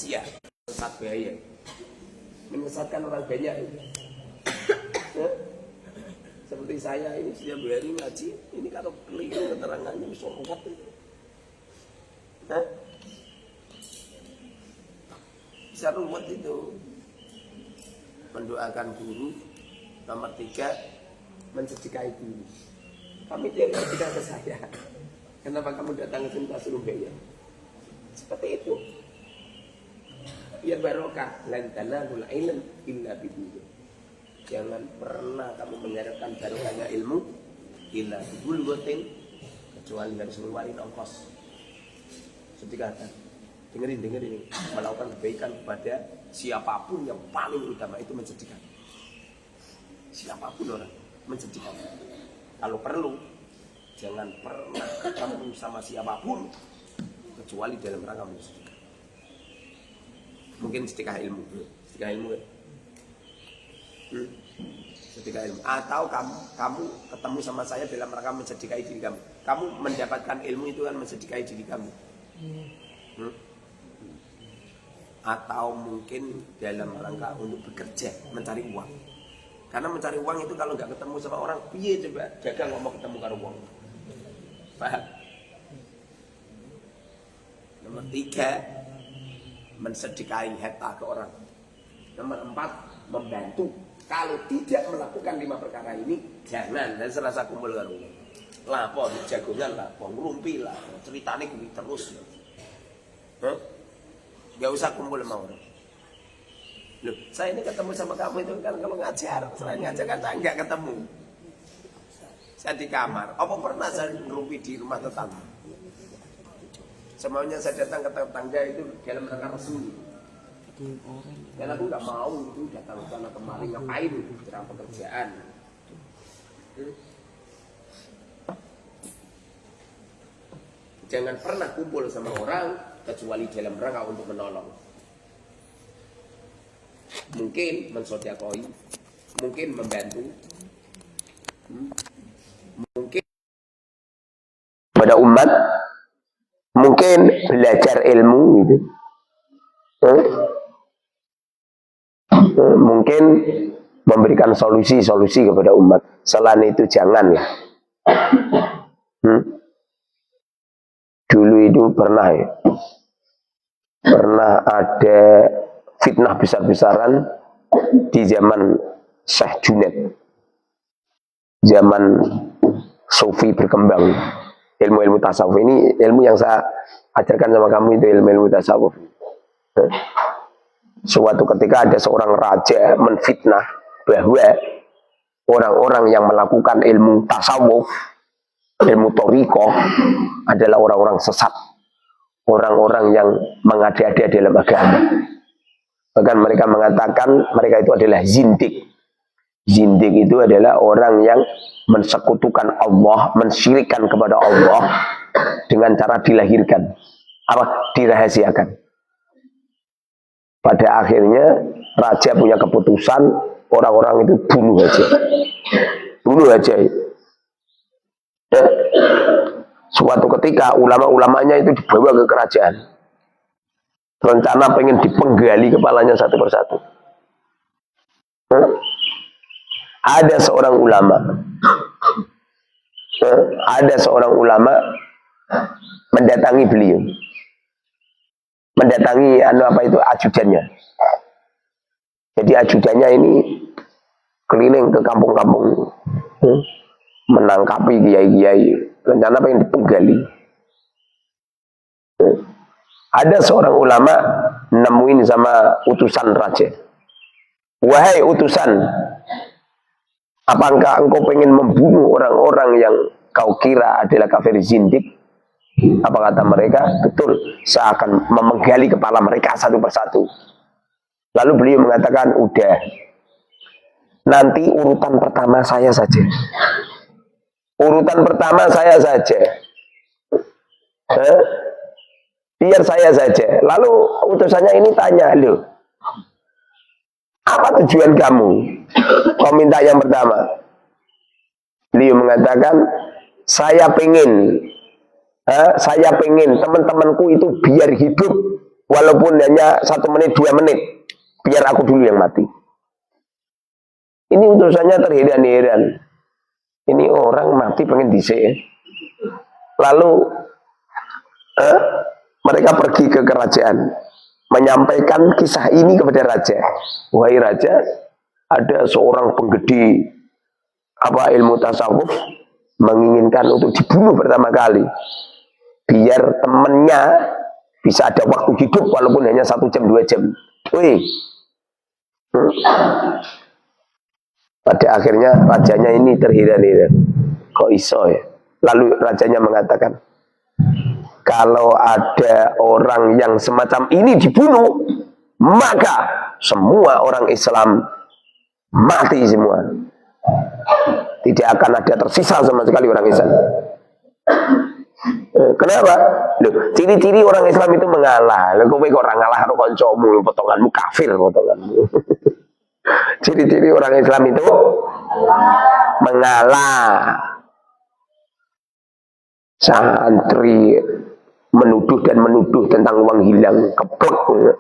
sia, sesat bahaya, menyesatkan orang banyak. Seperti saya ini setiap hari ngaji, ini kalau keliru keterangannya bisa ruwet itu. Bisa ruwet itu. Mendoakan guru. Nomor 3, mensedekahi guru. Kami tidak sedekah ke saya. Kenapa kamu datang ke sini tak suruh bayar? Seperti itu. Biar barokah. Lan tanalul ilm illa bidzikr. Jangan pernah kamu mengharapkan barokahnya ilmu illa bidzikr, kecuali harus ngeluarin ongkos. Sedekahkan. Dengerin ini. Melakukan kebaikan kepada siapapun yang paling utama itu mensedekahkan. Siapapun orang mensedekahkan. Kalau perlu, jangan pernah ketemu sama siapapun kecuali dalam rangka mensedekah. Mungkin sedekah ilmu, sedekah ilmu. Sedekah ilmu. Atau kamu ketemu sama saya dalam rangka mensedekahi diri kamu. Kamu mendapatkan ilmu itu kan mensedekahi diri kamu. Atau mungkin dalam rangka untuk bekerja, mencari uang. Karena mencari uang itu kalau nggak ketemu sama orang, piye coba jaga ngomong ketemu karo uang. Paham? Nomor 3, mensedekahi harta ke orang. Nomor 4, membantu. Kalau tidak melakukan 5 perkara ini, jangan dan serasa kumpul karo uang. Lapor jagongan lah, ngrumpi lah, ceritane kuwi terus. Gak usah kumpul sama orang. Loh, saya ini ketemu sama kamu itu kan kalau ngajar, selain ngajar kan saya nggak ketemu. Saya di kamar. Apa pernah saya ngerumpi di rumah tetangga? Semuanya saya datang ke tetangga itu dalam rangka resmi. Dan aku nggak mau itu datang ke sana kemari ngapain dalam pekerjaan. Jangan pernah kumpul sama orang kecuali dalam rangka untuk menolong. Mungkin mensedekahoi, mungkin membantu, mungkin pada umat, mungkin belajar ilmu gitu, mungkin memberikan solusi kepada umat. Selain itu janganlah. Dulu itu pernah ada fitnah besar-besaran di zaman Syekh Junaid. Zaman Sufi berkembang. Ilmu-ilmu tasawuf ini, ilmu yang saya ajarkan sama kamu itu ilmu-ilmu tasawuf. Suatu ketika ada seorang raja menfitnah bahwa orang-orang yang melakukan ilmu tasawuf, ilmu thariqah adalah orang-orang sesat. Orang-orang yang mengada-ada dalam agama. Bahkan mereka mengatakan mereka itu adalah zindik. Zindik itu adalah orang yang mensekutukan Allah, mensyirikkan kepada Allah dengan cara dilahirkan, dirahasiakan. Pada akhirnya raja punya keputusan, orang-orang itu bunuh aja. Suatu ketika ulama-ulamanya itu dibawa ke kerajaan. Rencana pengen dipenggali kepalanya satu persatu. Ada seorang ulama mendatangi beliau. Mendatangi ajudannya. Jadi ajudannya ini keliling ke kampung-kampung, menangkapi kiai-kiai. Rencana pengen dipenggali. Ada seorang ulama nemuin sama utusan raja. Wahai utusan, apakah engkau pengen membunuh orang-orang yang kau kira adalah kafir zindik? Apa kata mereka? Betul, saya akan memenggali kepala mereka satu persatu. Lalu beliau mengatakan, udah, nanti urutan pertama saya saja. Urutan pertama saya saja. Biar saya saja. Lalu utusannya ini tanya, loh, apa tujuan kamu? Kau minta yang pertama. Beliau mengatakan, saya pengen teman-temanku itu biar hidup walaupun hanya 1 menit 2 menit, biar aku dulu yang mati. Ini utusannya terheran-heran. Ini orang mati pengen dhisik. Lalu mereka pergi ke kerajaan, menyampaikan kisah ini kepada raja. Wahai raja, ada seorang penggede ilmu tasawuf menginginkan untuk dibunuh pertama kali, biar temennya bisa ada waktu hidup walaupun hanya 1 jam 2 jam. Wih. Pada akhirnya rajanya ini terheran-heran. Kok iso ya? Lalu rajanya mengatakan, kalau ada orang yang semacam ini dibunuh, maka semua orang Islam mati semua. Tidak akan ada tersisa sama sekali orang Islam. Kenapa? Loh, ciri-ciri orang Islam itu mengalah. Kowe kok ora ngalah karo kancamu, potonganmu kafir potonganmu. Ciri-ciri orang Islam itu mengalah. Santri menuduh dan menuduh tentang uang hilang, keplek.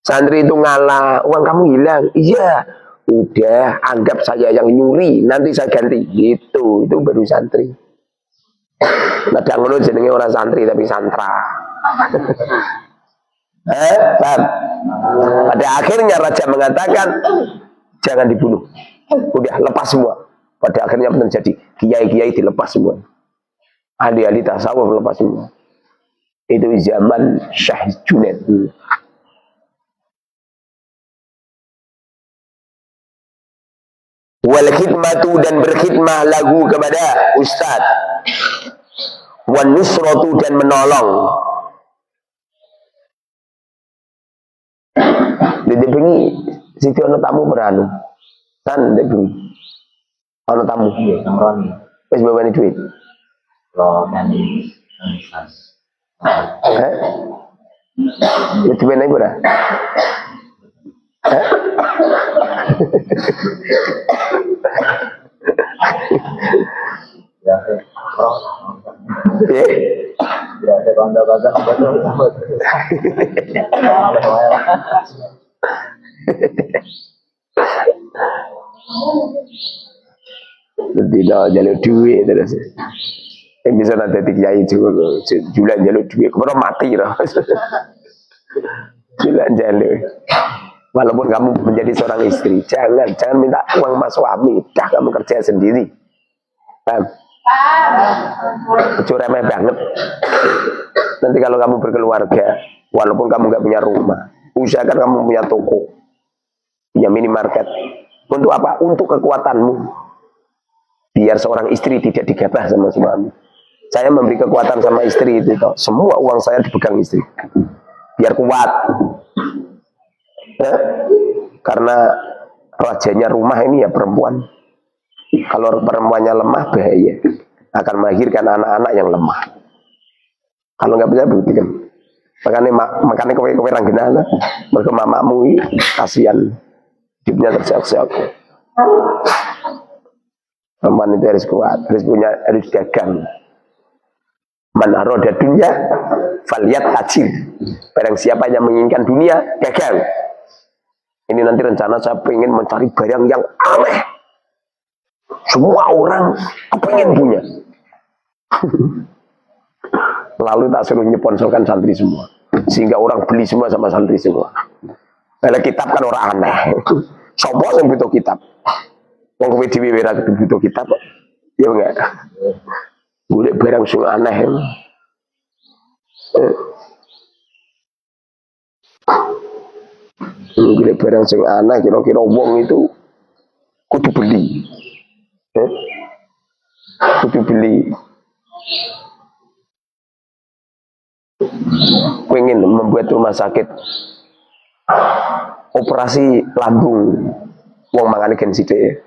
Santri itu ngalah, uang kamu hilang. Iya, udah anggap saya yang nyuri, nanti saya ganti. Gitu, itu baru santri. Kadang ngono jenenge orang santri tapi santra. Paham? Pada akhirnya raja mengatakan jangan dibunuh. Udah lepas semua. Pada akhirnya terjadi kiai-kiai dilepas semua. Ahli-ahli tasawuf lepas semua. Itu zaman Syekh Junaid. Wal khidmatu, dan berkhidmah lagu kepada ustaz. Wan nusratu, dan menolong. Dede bengi siti ana tamu beranu. Kan dede bengi. Ana tamu. Nggih, kamroni. Wis babane duit. Lo nyanyi nangis. Itu benar ibu dah. Ya, ada bangga-bangga betul. Tidak jalur duit terus. Yang bisa nanti kiai jualan jalur duit, kemudian mati lah. Jualan jalur. Walaupun kamu menjadi seorang istri, jangan minta uang mas suami, dah kamu kerja sendiri. Paham? Itu remeh banget. Nanti kalau kamu berkeluarga, walaupun kamu nggak punya rumah, usahakan kamu punya toko, punya minimarket. Untuk apa? Untuk kekuatanmu. Biar seorang istri tidak digabah sama suami. Saya memberi kekuatan sama istri itu, toh. Semua uang saya dipegang istri. Biar kuat. Ya? Karena rajanya rumah ini ya perempuan. Kalau perempuannya lemah bahaya, akan melahirkan anak-anak yang lemah. Kalau nggak bisa buktikan. Makanya kowe ranggenana, mergo mamamu kasihan, hidupnya terseok-seok. Perempuan itu harus kuat, harus dagang. Man aroda dunya faliyat tajir. Barang siapa yang menginginkan dunia, dagang. Ini nanti rencana saya pengen mencari barang yang aneh. Semua orang pengen punya. Lalu tak suruh nyeponsorkan santri semua, sehingga orang beli semua sama santri semua. Kalau kitab kan orang aneh. Sopo yang butuh kitab. Wong kowe dhewe ora butuh kitab kok. Ya enggak. Golek barang sing aneh. Golek barang sing aneh kira-kira wong itu kudu beli. Kudu beli. Pengen membuat rumah sakit operasi lambung, wong mangane gen sithik.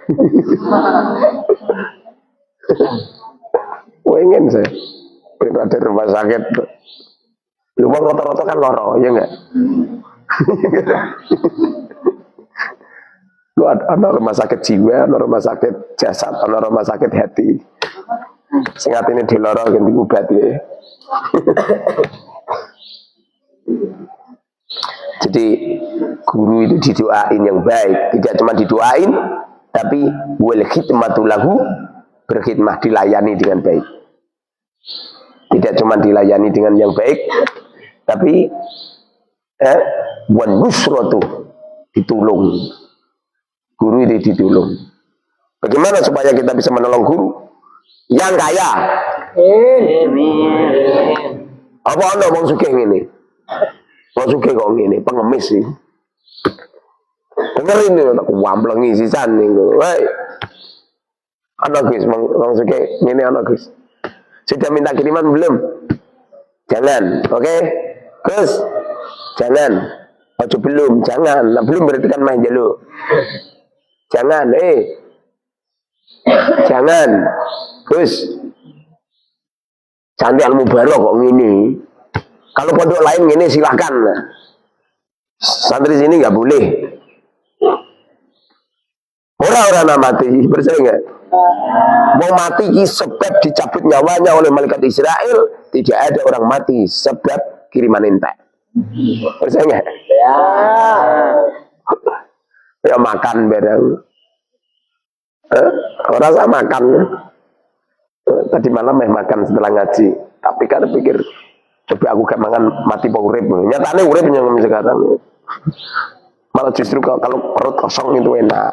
Pengen saya pengen ada rumah sakit. Lu wong rata-rata kan loro, ya enggak? Lu ada rumah sakit jiwa, ada rumah sakit jasad, ada rumah sakit hati. Sing atine diloro gen diobati. Jadi guru itu didoain yang baik, tidak cuma didoain, tapi wal khidmatu lahu, berkhidmah, dilayani dengan baik. Tidak cuma dilayani dengan yang baik, tapi wan nusratu, ditolong. Guru itu ditolong. Bagaimana supaya kita bisa menolong guru? Yang kaya. Apa ana wong sugih ngene? Wong sugih kok ngene, pengemis sih. Dengerin ini, aku wamblengi sisan niku. Woi. Ana Gus, wong sugih ngene ana Gus. Sudah minta kiriman belum? Jangan, oke? Okay? Gus, jangan. Ojo belum, jangan. Nah, belum berarti kan main jaluk. Jangan, jangan. Gus. Santri Al-Mubarok kok ngini. Kalau pondok lain ngini silahkan. Santri sini nggak boleh. Orang-orang mati, percaya nggak? Mau mati sebab dicabut nyawanya oleh malaikat Israel, tidak ada orang mati sebab kiriman entek. Percaya nggak? Ya. Ya makan bareng. Orang sama makan. Tadi malam makan setelah ngaji. Tapi kan pikir, coba aku gak makan mati pak urip. Nyatanya urip yang sekarang. Malah justru kalau perut kosong itu enak.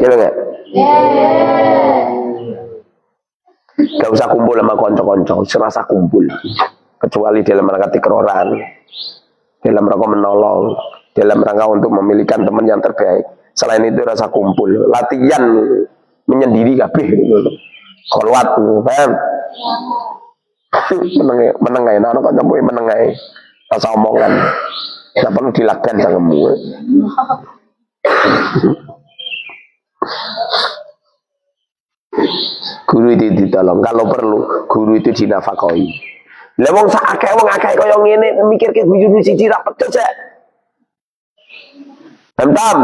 Iya enggak? Gak usah kumpul sama konco-konco, serasa kumpul. Kecuali dalam rangka tikroran, dalam rangka menolong, dalam rangka untuk memilihkan teman yang terbaik. Selain itu rasa kumpul, latihan menyendiri kabeh gitu. Kolwat, paham? Menengai, anak kancamu menengai, rasa omongan. Nggak perlu dilakukan sangemu. Guru itu ditolong, kalau perlu guru itu dinafakoi. Lah wong sak akeh kaya ngene mikir ke guru siji ra pecet sek. Tam.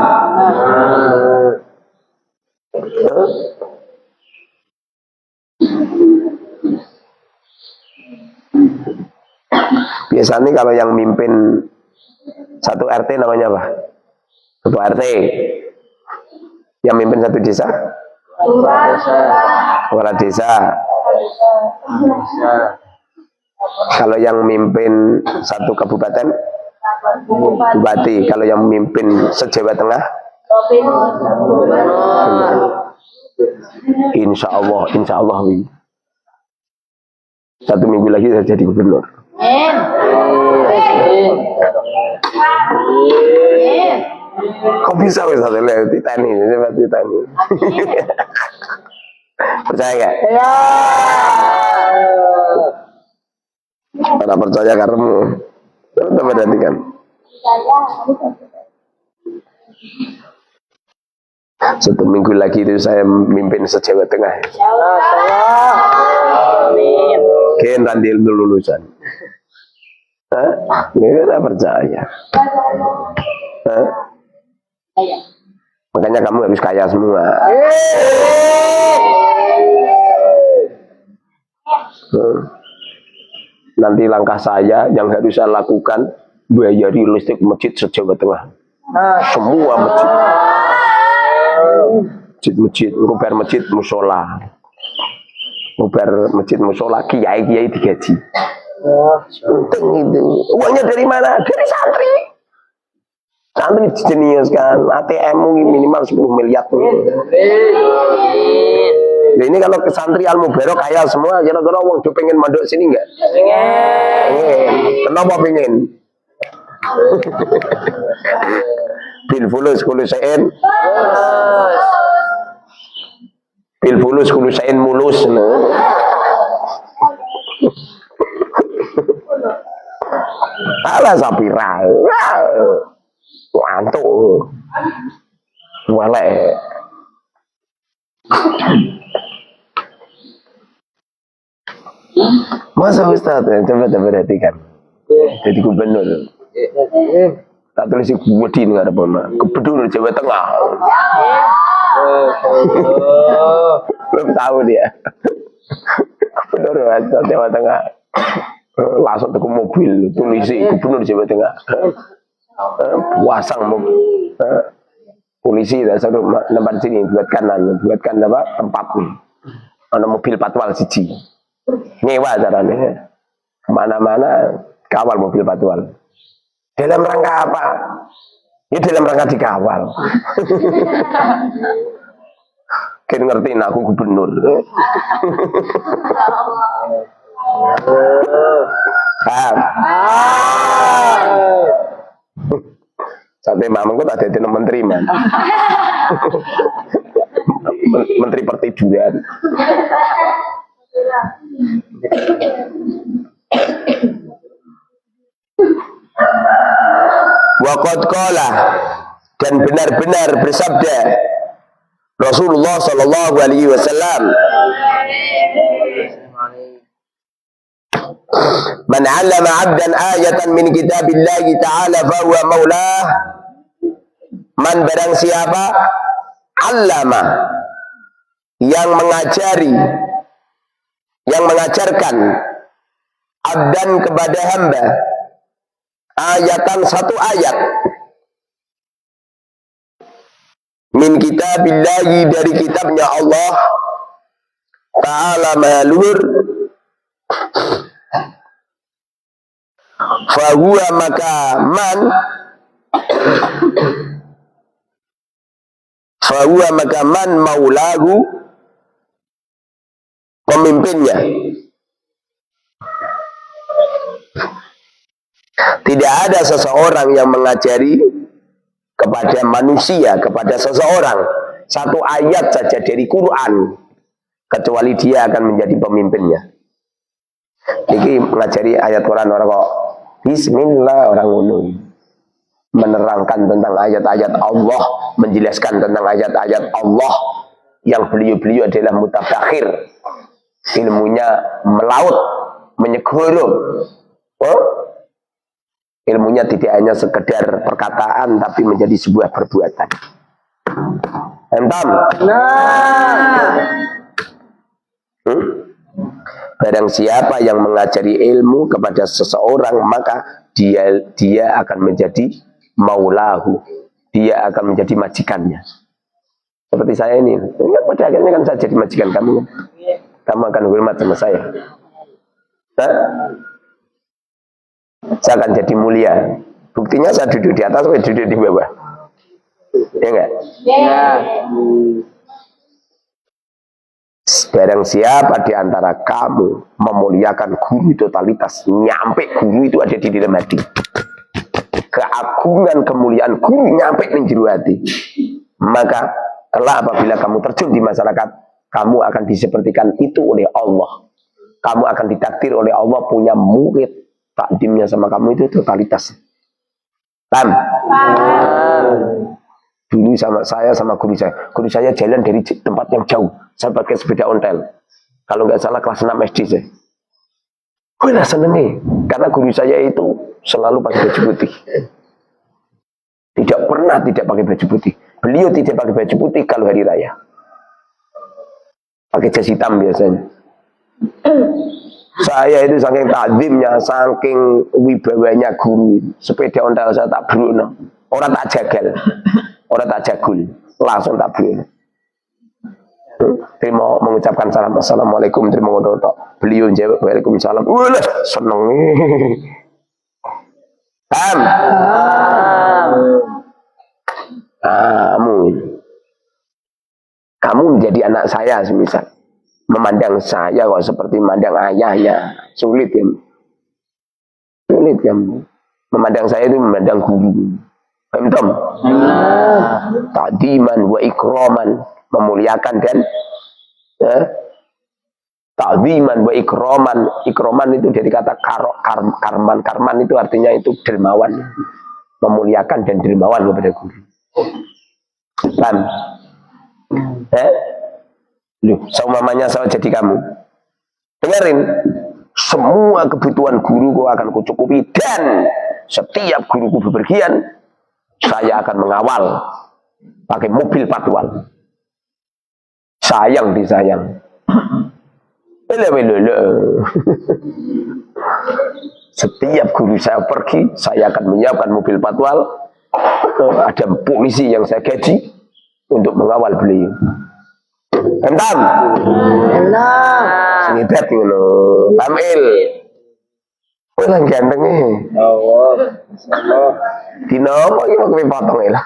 Biasanya kalau yang mimpin satu RT namanya apa? Ketua RT. Yang mimpin satu desa? Kepala desa. Kalau yang mimpin satu kabupaten? Bupati. Kalau yang mimpin se-Jawa Tengah? Insya Allah. Satu minggu lagi saya jadi gubernur. Kok bisa satu lewat Titani? Percaya gak? Ya. Mana percaya kamu? Coba perhatikan. Satu minggu lagi itu saya memimpin se-Jawa Tengah. Amin. Kian randil lulusan. Ini tak percaya. Makanya kamu harus kaya semua. Nanti langkah saya yang harus saya lakukan, bayari listrik masjid se-Jawa Tengah. Semua masjid. Masjid, rubar masjid musola. Rubar masjid musola, kiai digaji. Untung itu. Uangnya dari mana? Dari santri. Santri jenius kan, ATM minimal 10 miliar. Nah, ini kalau ke santri Al-Mubarok kaya semua, kira-kira uang do pengen mandok sini enggak? Kenapa pengen? Bil fulus kulusain. Bil fulus kulusain mulus. Alah sapira. Ngantuk. Walek. Masa Ustaz, coba perhatikan. Jadi gubernur. Tak tulis Budi nggak ada apa-apa. Gubernur Jawa Tengah. Belum tahu dia. Gubernur Jawa Tengah. Langsung ke mobil polisi gubernur Jawa Tengah. Pasang mobil polisi dan suruh tempat sini buatkan apa tempat nih. Ada mobil patwal siji. Nyewa caranya. Kemana-mana kawal mobil patwal. Dalam rangka apa? Ya dalam rangka dikawal. Kan ngerti aku gubernur. Sampai mamangku tak ada menteri man. Menteri pertiduran. Waqad qala, dan benar-benar bersabda Rasulullah sallallahu alaihi wasallam, man 'allama 'abdan ayatan min kitabillahi ta'ala fa huwa maulah. Man barang siapa 'allama, yang mengajari, yang mengajarkan, 'abdan kepada hamba, ayatan satu ayat min kitabillahi dari kitabnya Allah Ta'ala maluhur, fahuwa maka man, fahuwa maka man maulahu, pemimpinnya. Tidak ada seseorang yang mengajari kepada manusia, kepada seseorang satu ayat saja dari Quran, kecuali dia akan menjadi pemimpinnya. Ini mengajari ayat Quran orang kok Bismillah orang ngono, menerangkan tentang ayat-ayat Allah, menjelaskan tentang ayat-ayat Allah yang beliau-beliau adalah mutabakhir, ilmunya melaut, menyegoro. Ilmunya tidak hanya sekedar perkataan, tapi menjadi sebuah perbuatan. Entam. Barang siapa yang mengajari ilmu kepada seseorang, maka dia akan menjadi maulahu. Dia akan menjadi majikannya. Seperti saya ini. Pada akhirnya kan saya jadi majikan kamu. Kamu akan hormat sama saya. Saya akan jadi mulia. Buktinya saya duduk di atas, saya duduk di bawah. Ya enggak? Ya. Barang siapa di antara kamu memuliakan guru totalitas, nyampe guru itu ada di dalam hati. Keagungan kemuliaan guru nyampe di jero hati. Maka kelak apabila kamu terjun di masyarakat, kamu akan disepertikan itu oleh Allah. Kamu akan ditakdir oleh Allah punya murid. Takdimnya sama kamu itu totalitas. Paham? Dulu sama guru saya jalan dari tempat yang jauh. Saya pakai sepeda ontel. Kalau nggak salah kelas 6 SD saya. Gue lah seneng nih, karena guru saya itu selalu pakai baju putih. Tidak pernah tidak pakai baju putih. Beliau tidak pakai baju putih kalau hari raya. Pakai jas hitam biasanya. Saya itu saking takdimnya, saking wibawanya guru, sepeda ontel saya tak beruno, orang tak jagal, orang tak jagul, langsung tak beruno. Terima mengucapkan salam, assalamualaikum, terima kasih. Beliau jawab waalaikumsalam. Wah, seneng. Kamu menjadi anak saya semisal. Memandang saya kok seperti memandang ayahnya, sulit kan? Sulit kan? Memandang saya itu memandang guru. Paham? Ta'diman wa ikraman, memuliakan dan ta'diman wa ikraman. Ikraman itu dari kata karman. Karman itu artinya itu dermawan, memuliakan dan dermawan kepada guru. Paham? Loh, seumamanya saya jadi kamu. Dengerin, semua kebutuhan guru kau akan kucukupi, dan setiap guruku bepergian, saya akan mengawal pakai mobil patwal. Sayang disayang. Setiap guru saya pergi, saya akan menyiapkan mobil patwal. Ada polisi yang saya gaji untuk mengawal beliau. Entam. Sini bet ngono. Tamil. Kowe lah ganteng e. Allah. Allah. Dino kok iki kowe potong e lah.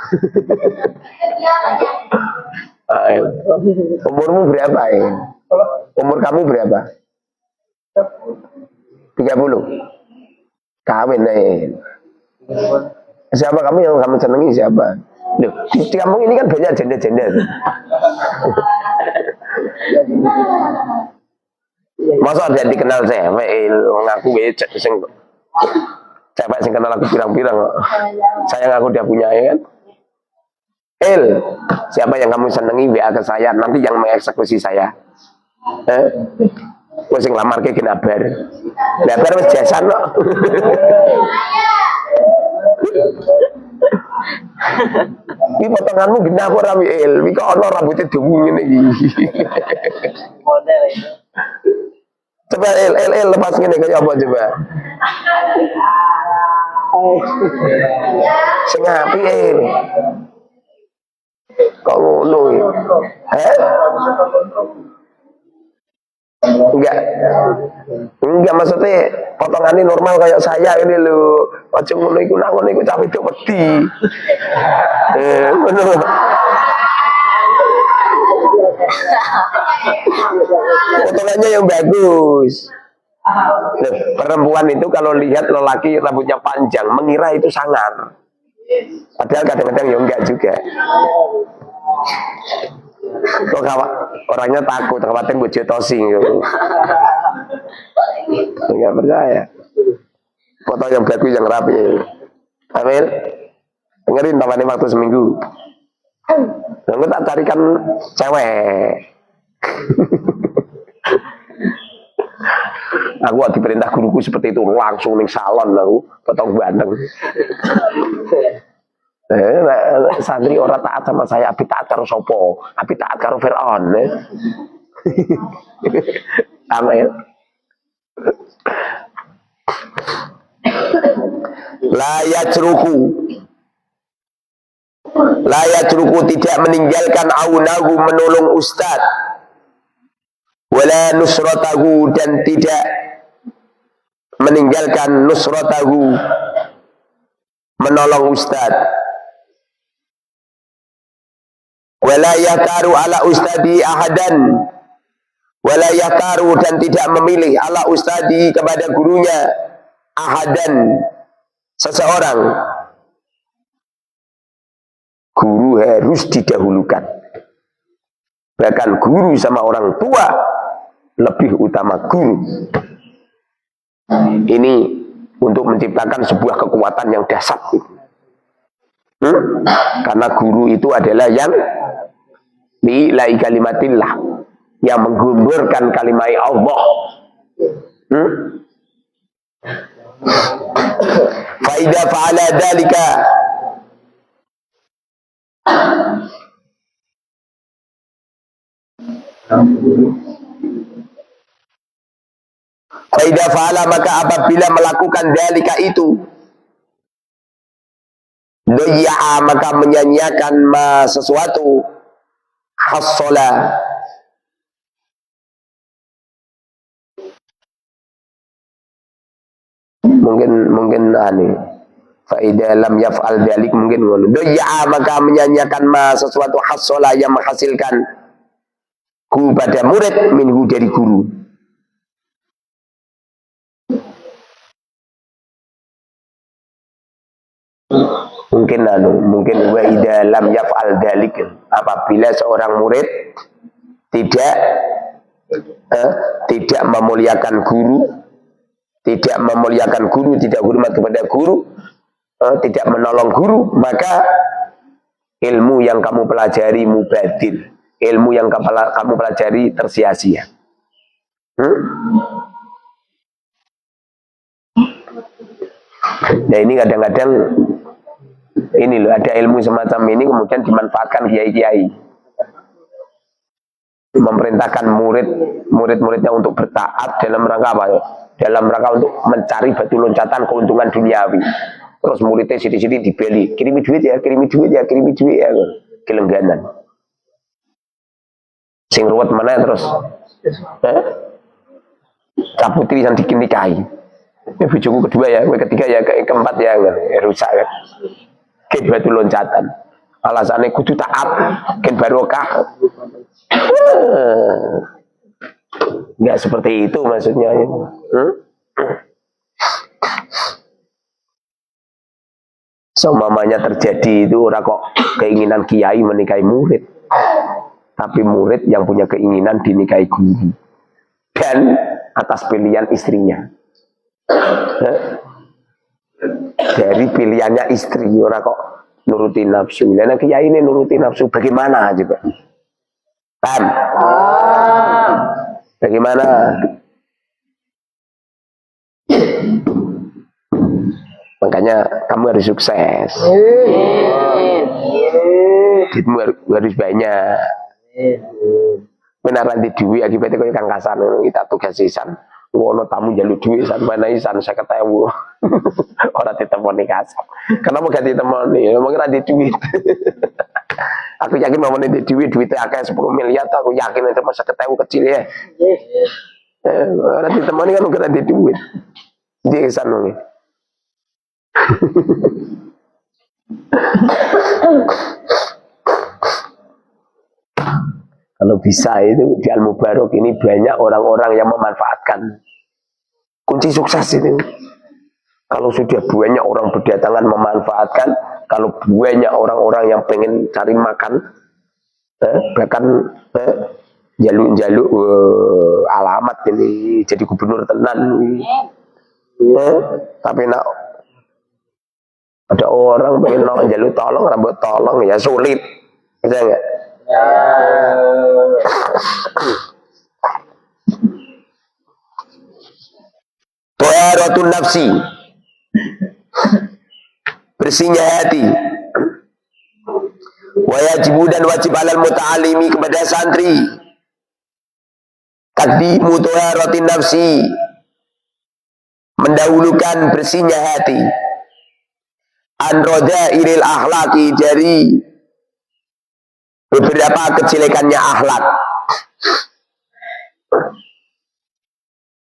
Umurmu berapa ya? Umur kamu berapa? 30. Kawin nih. Siapa kamu yang kamu senangi siapa? Loh, di kampung ini kan banyak janda-janda. Masa ada dikenal cewek ngaku sing cewek sing kenal aku pirang-pirang kok. Saya ngaku dia punya ya kan? Siapa yang kamu senangi WA ke saya, nanti yang mengeksekusi saya. Wes sing lamar ke kinabar. Labar wis jasan kok. Iki potonganmu gini aku ora il, iki kok ana rambutnya dewu ngene iki. Model itu. Coba il lepas ngene kaya apa coba? Sing apik il. Kok ngono ya? Enggak maksudnya potongannya normal kayak saya ini lho. Aja ngono iku nak ngono iku cawe itu wedi. Ngono. Potongannya yang bagus. Loh, perempuan itu kalau lihat lelaki rambutnya panjang mengira itu sangar. Padahal kadang-kadang ya enggak juga. Kok orangnya takut, khawatir bojo tosing gitu. Enggak percaya. Foto yang bagus yang rapi. Amin. Dengerin tamannya waktu seminggu. Aku tak carikan cewek. Aku diperintah guruku seperti itu langsung ning salon aku potong bandeng. Santri orang taat sama saya, api taat karo sopo, api taat karo Fir'aun. Amin. La yatruku tidak meninggalkan aunahu menolong ustad, wala nusratahu dan tidak meninggalkan nusratahu menolong ustad. Wala yahtaru ala ustadi ahadan, wala yahtaru dan tidak memilih ala ustadi kepada gurunya ahadan seseorang. Guru harus didahulukan, bahkan guru sama orang tua lebih utama guru. Ini untuk menciptakan sebuah kekuatan yang dahsyat. Karena guru itu adalah yang li'ilai kalimatillah, yang menggemburkan kalimat Allah. Faida fa'ala dalika, faida fa'ala maka apabila melakukan dalika itu, doya'a maka menyanyiakan sesuatu, hassola mungkin aneh. Faida lam yaf'al dalik mungkin ngono. Doya'a maka menyanyiakan sesuatu hassola yang menghasilkan hu pada murid minhu dari guru. Mungkin wa idza lam yaf'al dalik, apabila seorang murid tidak memuliakan guru, tidak hormat kepada guru, tidak menolong guru, maka ilmu yang kamu pelajari mubadil, ilmu yang kamu pelajari tersia-sia. Nah ini kadang-kadang ini loh, ada ilmu semacam ini kemudian dimanfaatkan kiai-kiai. memerintahkan murid-muridnya untuk bertaat dalam rangka apa? Dalam rangka untuk mencari batu loncatan keuntungan duniawi. Terus muridnya sidi-sidi dibeli, kirimi duit ya, kelengganan. Sing ruwet mana terus? Caputri yang dikinikahi. Bojoku kedua ya, ketiga ya, keempat ya, rusak kan. Ken batu loncatan. Alasannya kudu taat, ken barokah. Enggak seperti itu maksudnya. Mamanya terjadi itu ora kok keinginan kiai menikahi murid, tapi murid yang punya keinginan dinikahi guru dan atas pilihan istrinya. Dari pilihannya istri, ora kok nuruti nafsu. Nah kiai ini nuruti nafsu bagaimana juga? Kan? Bagaimana? Makanya kamu harus sukses. Duitmu harus banyak. Benaran di duit akibatnya kaya Kang Kasan kita tugas isan. Wono tamu jaluk duit san mana isan 50.000. Ora ditemoni Kasan. Kenapa gak ditemoni? Emang ora di duit. Aku yakin mau di duitnya akeh 10 miliar aku yakin itu masa 50.000 kecil ya. Ora ditemoni kan ora di duit. Dia isan nang. Kalau bisa itu di Al-Mubarak ini banyak orang-orang yang memanfaatkan kunci sukses itu. Kalau sudah banyak orang berdatangan memanfaatkan, kalau banyak orang-orang yang pengen cari makan, bahkan jaluk-jaluk alamat ini jadi gubernur tenan. Tapi nak ada orang pengen jaluk tolong, rambut tolong ya sulit, bisa nggak? Toharatun nafsi, bersihnya hati. Wajibu dan wajib alal muta'alimi kepada santri. Taqdimu toharatin nafsi, mendahulukan bersihnya hati. An radha'ilil akhlaqi, dari beberapa kejelekannya akhlak.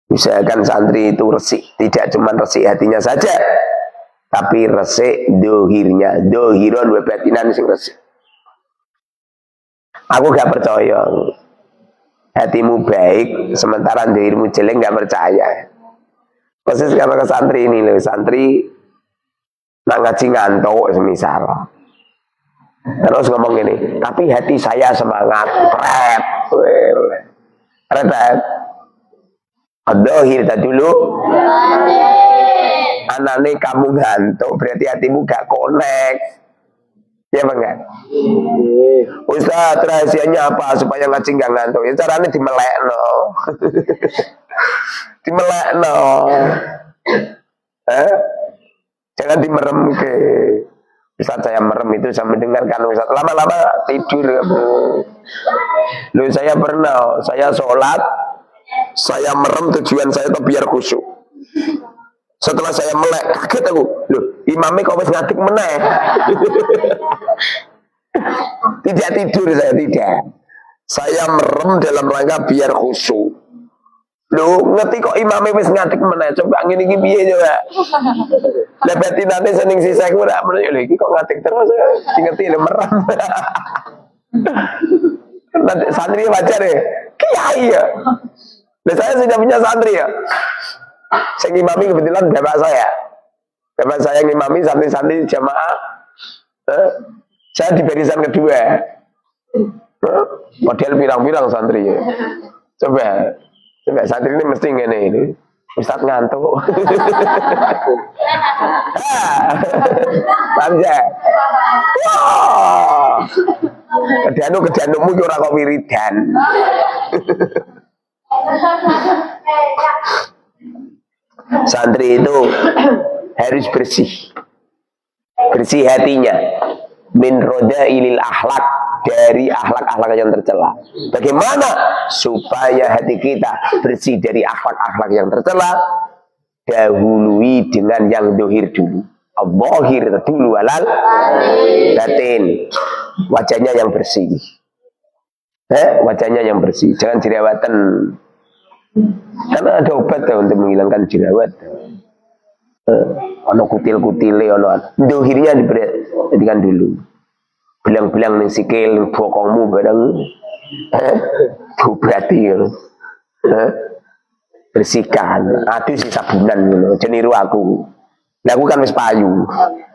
Misalkan santri itu resik, tidak cuma resik hatinya saja, tapi resik dohirnya, dohiron wa batinan sing resik. Aku gak percaya hatimu baik sementara dohirmu jelek, gak percaya. Persis karena ke santri ini loh, santri nak ngaji ngantuk semisal. Terus ngomong gini, tapi hati saya semangat, pret. Dohir tadi dulu. Anane kamu ngantuk, berarti hatimu gak connect. Ya bang kan? Ustaz, rahasianya apa supaya ngaji gak ngantuk? Ya caranya dimelekno. Dimelekno. Jangan dimerem ke. Ustaz saya merem itu saya mendengarkan Ustaz. Lama-lama tidur. Loh saya pernah, saya sholat, saya merem tujuan saya itu biar khusyuk. Setelah saya melek, kaget aku. Loh, imamnya kok wis ngadeg meneh. Tidak tidur saya, tidak. Saya merem dalam rangka biar khusyuk. Loh, ngerti kok imamnya wis ngadeg meneh. Coba ngene iki piye coba. Lah batinane seneng sisa ku ora meneh lho iki kok ngadeg terus ngerti lho merem. Nanti santri wajar ya. Kiai ya. Lah saya sudah punya santri ya. Saya ngimami kebetulan bapak saya. Bapak saya ngimami santri-santri jamaah. Saya di barisan kedua. Model pirang-pirang santri ya. Coba santri ini mesti ngene ini. Ustaz ngantuk. Paham ya? Wah. Kedanukmu ki ora kok wiridan. Santri itu harus bersih hatinya min rodailil akhlak, dari akhlak-akhlak yang tercela. Bagaimana supaya hati kita bersih dari akhlak-akhlak yang tercela? Dahului dengan yang dohir dulu. Al-Zahir dulu alal batin. Wajahnya yang bersih. Wajahnya yang bersih. Jangan jerawatan. Karena ada obat untuk menghilangkan jerawat. Ono kutil-kutile ono. Dohirnya diperhatikan dulu. Bilang-bilang ning sikil, ning bokongmu bareng. Diobati ya. Bersihkan. Aduh si sabunan ngono, aja niru aku. Lah aku kan wis payu.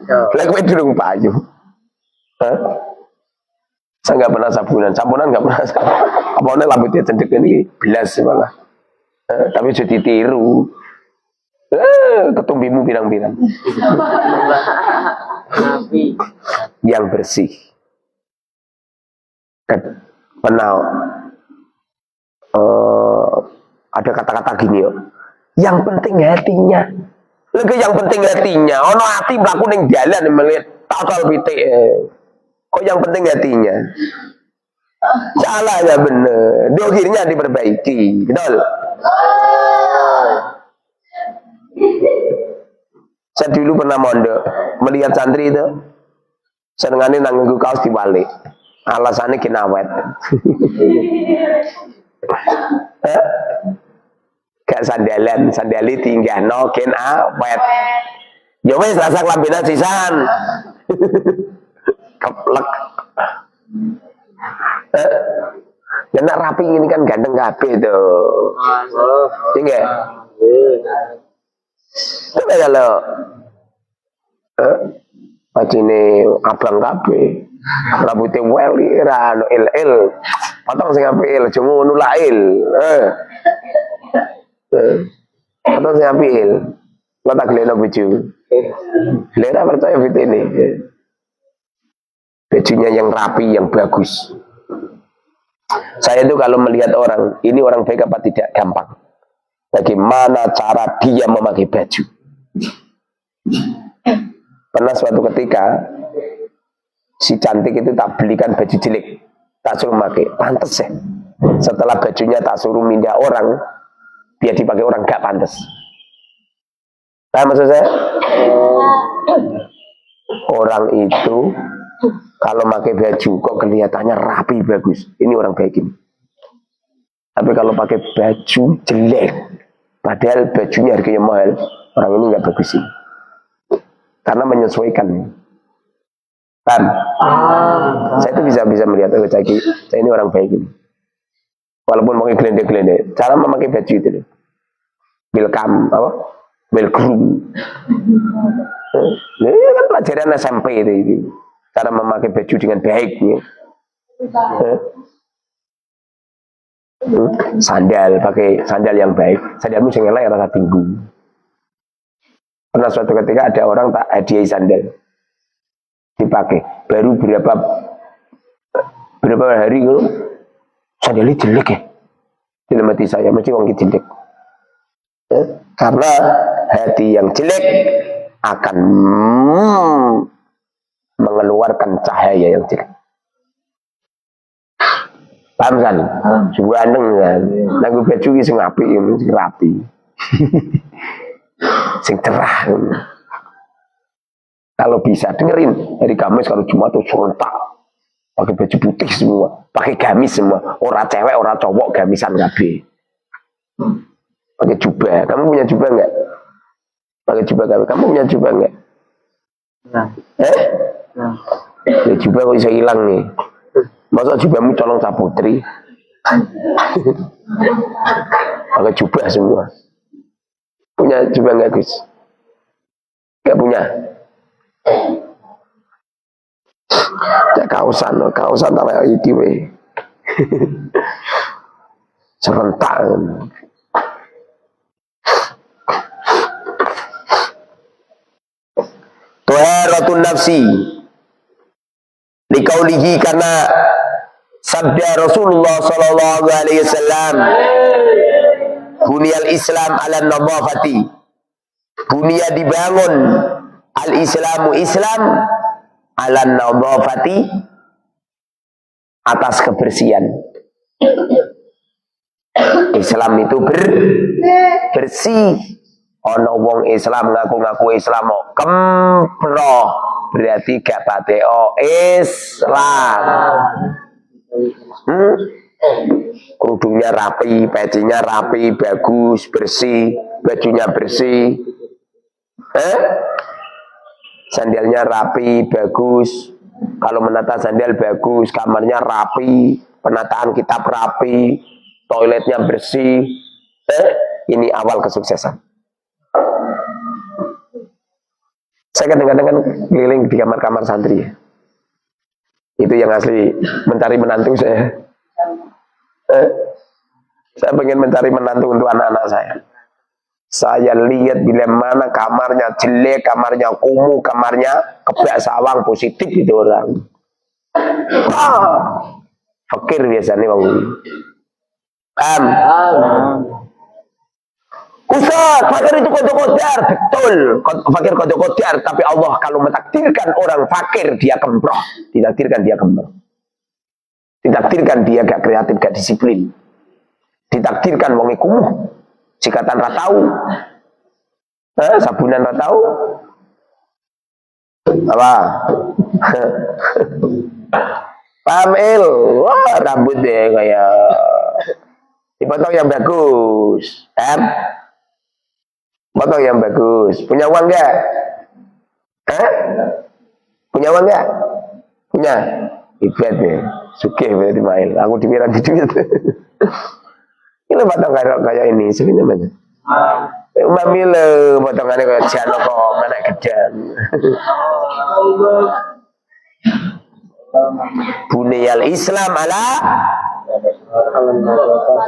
Lah kowe durung payu. Saya enggak pernah sabunan enggak pernah. Apane rambutnya cendek ini belas malah. Tapi jadi tiru. Ketumbimu bilang-bilang. Yang bersih. Pernah ada kata-kata gini yo. Yang penting hatinya. Lagi yang penting hatinya. Ono hati mlaku ning dalan melihat takal pitik. Kok yang penting hatinya? Salah ya bener. Dohirnya diperbaiki. Betul. Saya dulu pernah mondok melihat santri itu senengane nanggu kaos dibalik. Alasannya kinawet. Gak sandali tinggal no ken awet. Ya wis rasa kelambina sisan. Keplek. Dan nak rapi ini kan ganteng kabeh tuh. Iya. Tapi kalau bajine abang kabeh, rambutnya weli ra no il. Potong sing apik il, aja ngono la il. Potong sing apik il. Kok tak gleno bojo. Lera percaya fit ini. Bajunya yang rapi, yang bagus. Saya itu kalau melihat orang, ini orang baik apa tidak gampang. Bagaimana cara dia memakai baju. Pernah suatu ketika si cantik itu tak belikan baju jelek, tak suruh pakai. Pantes ya. Setelah bajunya tak suruh mindah orang, dia dipakai orang gak pantes. Paham maksud saya? Orang itu kalau pakai baju kok kelihatannya rapi bagus, ini orang baik ini. Tapi kalau pakai baju jelek, padahal bajunya harganya mahal, orang ini nggak bagus sih. Karena menyesuaikan. Kan? Saya itu bisa melihat saya ini orang baik ini. Walaupun pakai gelende-gelende, cara memakai baju itu, welcome, apa? Welcome. Ini kan pelajaran SMP itu. Cara memakai baju dengan baik. Ya. Sandal, pakai sandal yang baik. Sandalmu sing elek rasa tinggu. Pernah suatu ketika ada orang tak hadiah sandal dipakai. Baru berapa hari itu sandalnya jelek ya. Dalam hati saya mesti wong jelek. Karena hati yang jelek akan mengeluarkan cahaya yang jelek. Paham kan? Sebuah andeng kan. Nanggu baju sing apik sing rapi. Sing cerah. Kalau bisa dengerin dari Kamis kalau Jumat tuh serentak. Pakai baju putih semua, pakai gamis semua. Ora cewek, ora cowok, gamisan kabeh. Pakai jubah. Kamu punya jubah enggak? Pakai jubah kamu punya jubah enggak? Nah. Nah. Ya jubah kok bisa hilang nih. Masa jubahmu colong Saputri? Pakai jubah semua. Punya jubah enggak, Gus? Enggak punya. Ya kausan tak kayak iki we. Serentak. Tuharatun nafsi likaulihi, karena sabda Rasulullah sallallahu alaihi wasallam, buniyal Islam ala nadhafati, bunia dibangun al-Islamu Islam ala nadhafati, atas kebersihan. Islam itu bersih. Ono wong Islam ngaku-ngaku Islam kok kempro, berarti gak pateo Islam. Kerudungnya rapi, pecinya rapi, bagus, bersih, bajunya bersih, sandalnya rapi, bagus. Kalau menata sandal bagus, kamarnya rapi, penataan kitab rapi, toiletnya bersih. Ini awal kesuksesan. Saya kadang-kadang kan keliling di kamar-kamar santri. Itu yang asli mencari menantu saya. Saya pengen mencari menantu untuk anak-anak saya. Saya lihat bila mana kamarnya jelek, kamarnya kumuh, kamarnya kebak sawang, positif itu orang. Fakir biasanya bang. Ustaz, fakir itu kodok-kodar. Betul, fakir kodok-kodar. Tapi Allah kalau mentakdirkan orang fakir, dia kemproh. Ditakdirkan dia kemproh. Ditakdirkan dia gak kreatif, gak disiplin. Ditakdirkan wongi kumuh. Sikatan ratau. Sabunan ratau. Apa? Pamil. Wah, rambut deh kayak dipotong yang bagus. Potong yang bagus. Punya uang enggak? Punya uang enggak? Punya. Ibarat ya. Sugih berarti mail. Aku dimiran di duit. Ini potong kayak ini sebenarnya banyak. Mbak Mila potongannya kayak jano kok mana gedan. Buniyal Islam ala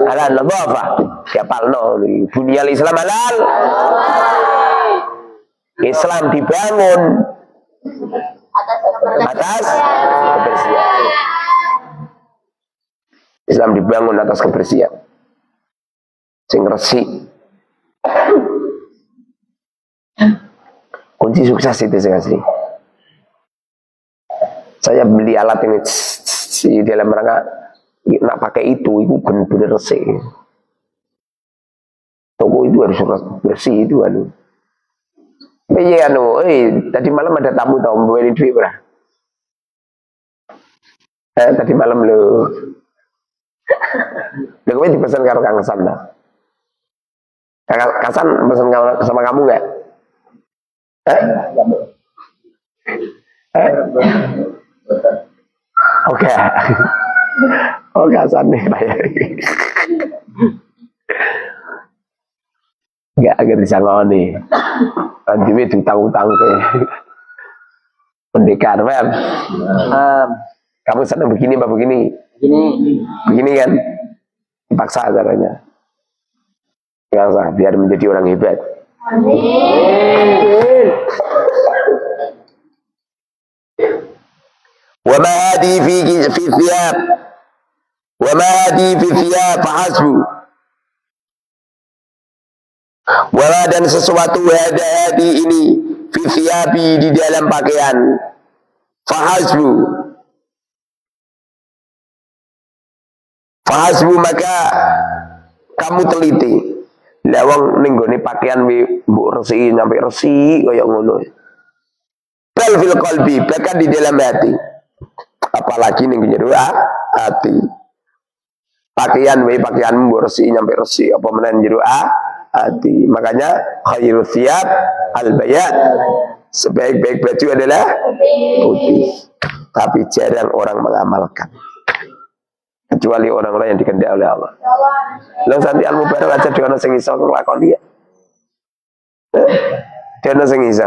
nadhafah. Siapalno buniyal Islam halal. Islam dibangun atas kebersihan. Islam dibangun atas kebersihan. Sing resik. Kunci sukses itu sing asli. Saya beli alat ini di dalam rangka nak pakai itu benar-benar resik. Toko itu harus bersih itu anu. Iya anu, tadi malam ada tamu tau membawa duit berah. Tadi malam lo. Lo kemarin dipesan karo Kang Hasan dah. Kang Hasan pesan sama kamu nggak? Oke. Oke Hasan nih bayar. Enggak agar disangoni. Nanti itu utang-utang ke pendekar, paham? Kamu senang begini, apa begini? Begini kan? Dipaksa caranya. Dipaksa biar menjadi orang hebat. Amin. Wa ma hadi fi thiyab. Wa ma hadi fi thiyab fahasbu. Wala dan sesuatu hadi ini fi thiyabi di dalam pakaian fahasbu maka kamu teliti lawang ning gone pakaian mbok resiki nyampe resik kaya ngono bal fil qalbi bahkan di dalam hati apalagi ning jero hati pakaian mbok resiki nyampe resik apa menen jero hati. Makanya khairul thiyab al-bayat. Sebaik-baik baju adalah putih. Tapi jarang orang mengamalkan. Kecuali orang-orang yang dikehendaki oleh Allah. Lang santi al-mubarak aja dhewe ana sing iso nglakoni ya. Dhewe sing iso.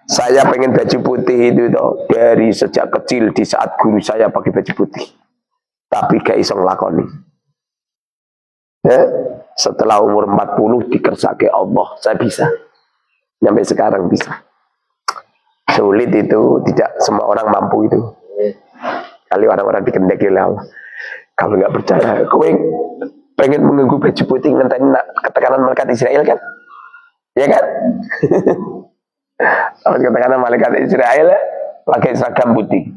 Saya pengen baju putih itu toh dari sejak kecil di saat guru saya pakai baju putih. Tapi gak iso nglakoni. Setelah umur 40 dikersake Allah saya bisa sampai sekarang bisa. Sulit itu, tidak semua orang mampu itu. Kali orang-orang dikehendaki oleh Allah. Kalau nggak percaya, kowe pengen mengganggu baju putih ngenteni ketekanan malaikat Israel kan? Ya kan? Kalau ketekanan malaikat Israel pakai seragam putih.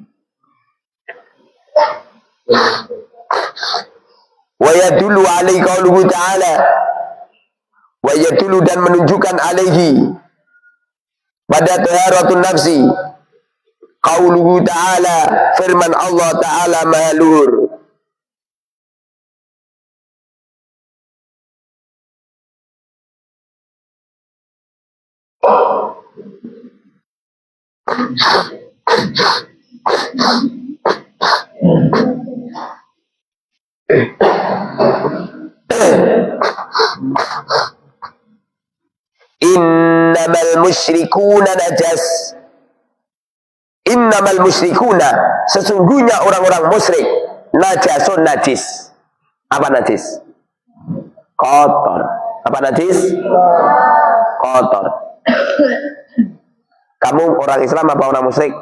Wa yadullu alaihi qauluhu ta'ala, wa yadullu dan menunjukkan alaihi pada taharatun nafsi qauluhu ta'ala, firman Allah ta'ala maha luhur. Innamal musyrikuna najas. Innamal musyrikuna, sesungguhnya orang-orang musyrik, najasun najis. Apa najis? Kotor. Apa najis? Kotor. Kamu orang Islam apa orang musyrik?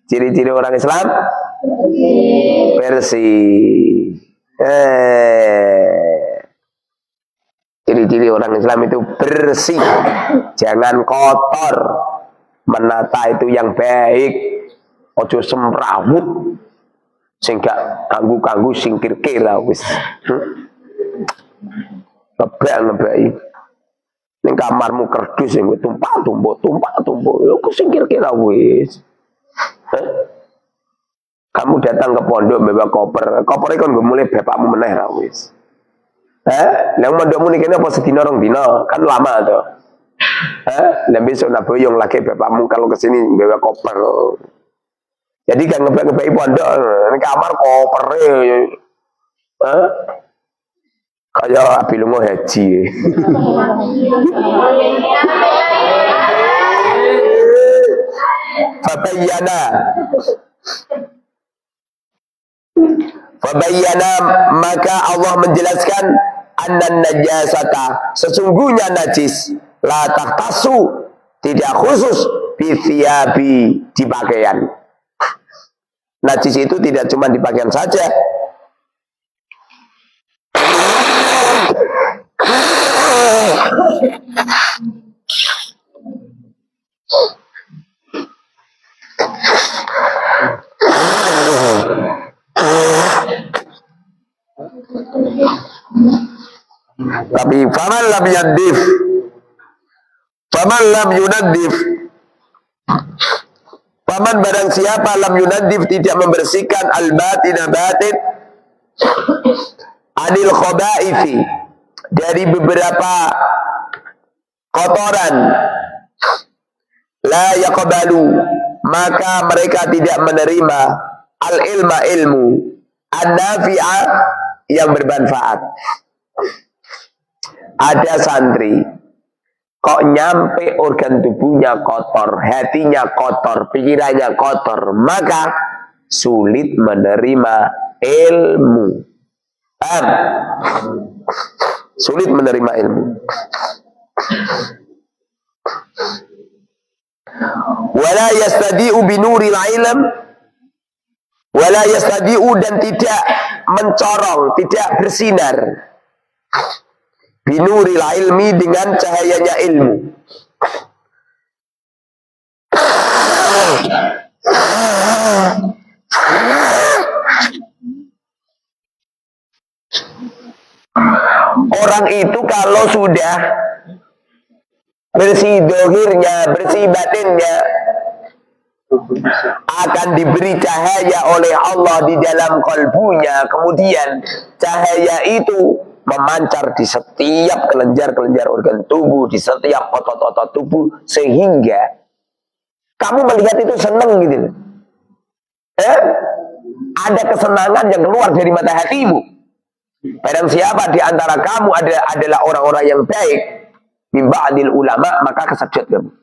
Ciri-ciri orang Islam? Bersih. Ciri-ciri orang Islam itu bersih, jangan kotor. Menata itu yang baik, ojo semrawut, sehingga kanggu-kanggu singkir kira wis. Ngebak. Ning kamarmu kerdus sing tumpuk, yo singkir kira wis. Kamu datang ke pondok bawa koper kan mulai bapakmu meneh ra wis. Yang mondokmu niki apa sedina rong dina, kan lama to. Lah besok nak boyong lagi bapakmu kalau kesini bawa koper. Jadi kan ngebak-ngebaki pondok, ini kamar koper. Kayak api lungo haji. Fabayyana maka Allah menjelaskan annan najasata, sesungguhnya najis la tahtasu, tidak khusus bithiyabi, di pakaian. Najis itu tidak cuma di pakaian saja. Tapi faman lam yadif, faman lam yunadif, faman barang siapa lam yunadif, tidak membersihkan al-batina batin, anil khabaithi, dari beberapa kotoran, la yaqbalu, maka mereka tidak menerima al-ilma, ilmu, an-nafi'a, yang bermanfaat. Ada santri kok nyampe organ tubuhnya kotor, hatinya kotor, pikirannya kotor, maka sulit menerima ilmu. Sulit menerima ilmu. Wala yastadi'u binuril ilm, wala yastadi'u, dan tidak mencorong, tidak bersinar, binuril ilmi, dengan cahayanya ilmu. Orang itu kalau sudah bersih dohirnya, bersih batinnya, akan diberi cahaya oleh Allah di dalam kalbunya. Kemudian cahaya itu memancar di setiap kelenjar-kelenjar organ tubuh, di setiap otot-otot tubuh, sehingga kamu melihat itu senang gitu. Ada kesenangan yang keluar dari mata hatimu. Barang siapa di antara kamu adalah orang-orang yang baik, min ba'dil ulama, maka kesedot kamu.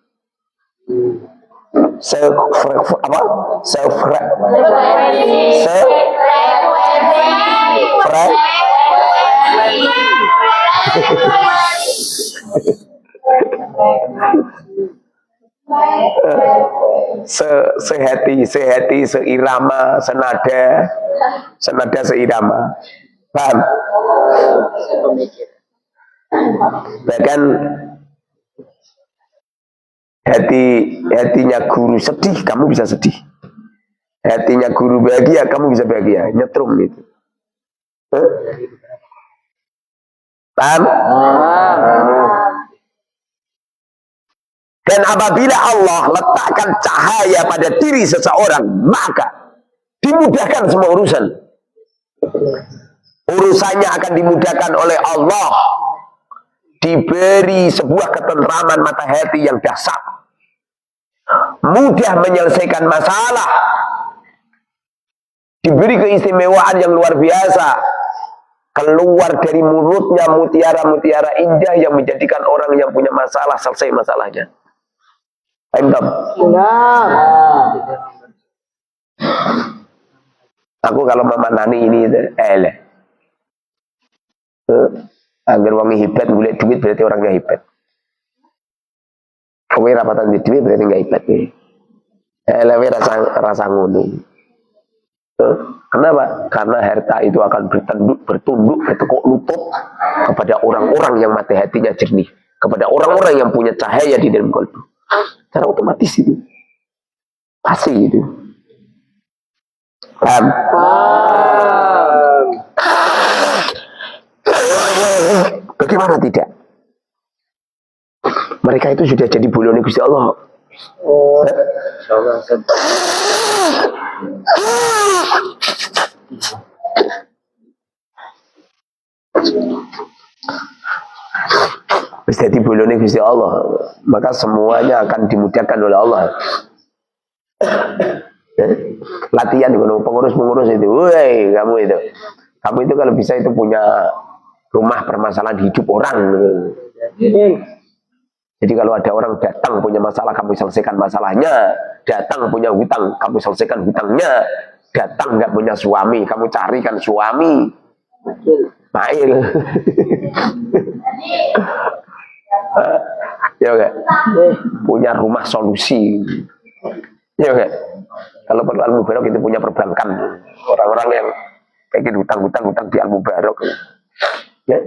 Sehati, seirama, senada seirama. Paham? Bahkan hatinya guru sedih, kamu bisa sedih. hatinya guru bahagia, kamu bisa bahagia. Nyetrum itu. Paham? Dan apabila Allah letakkan cahaya pada diri seseorang, maka dimudahkan semua urusan. Urusannya akan dimudahkan oleh Allah. Diberi sebuah ketentraman mata hati yang dahsyat. Mudah menyelesaikan masalah. Diberi keistimewaan yang luar biasa. Keluar dari mulutnya mutiara-mutiara indah yang menjadikan orang yang punya masalah selesai masalahnya. Paham? Aku kalau memanani ini agar wangi hebat golek duit berarti orangnya hebat. Kowe rapatan di duit berarti enggak hebat nih. Lewe rasa ngono. Kenapa? Karena harta itu akan bertunduk bertekuk lutut kepada orang-orang yang mata hatinya jernih, kepada orang-orang yang punya cahaya di dalam kalbu. Secara otomatis itu pasti itu. Paham? Bagaimana tidak? Mereka itu sudah jadi bulan Gusti Allah. Jadi bulan Gusti Allah, maka semuanya akan dimudahkan oleh Allah. Latihan pengurus-pengurus itu, woi kamu itu kalau bisa itu punya rumah permasalahan hidup orang. Jadi kalau ada orang datang punya masalah, kamu selesaikan masalahnya. Datang punya hutang, kamu selesaikan hutangnya. Datang nggak punya suami, kamu carikan suami. Mail. Ya oke. Punya rumah solusi. Ya oke. Kalau perlu Al-Mubarok itu punya perbankan. Orang-orang yang pengen hutang di Al-Mubarok. Ya.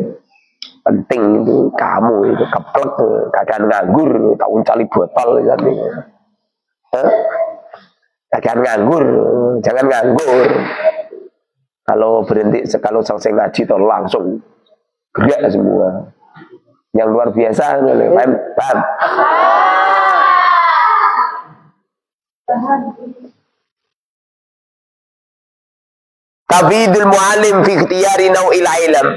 Penting itu kamu itu keplek keadaan nganggur tak uncali botol gitu. Keadaan nganggur, jangan nganggur. Kalau berhenti, kalau selesai ngaji tuh langsung gerak semua. Yang luar biasa, paham? Tafidul mu'alim fi ikhtiyari naw'il ilm.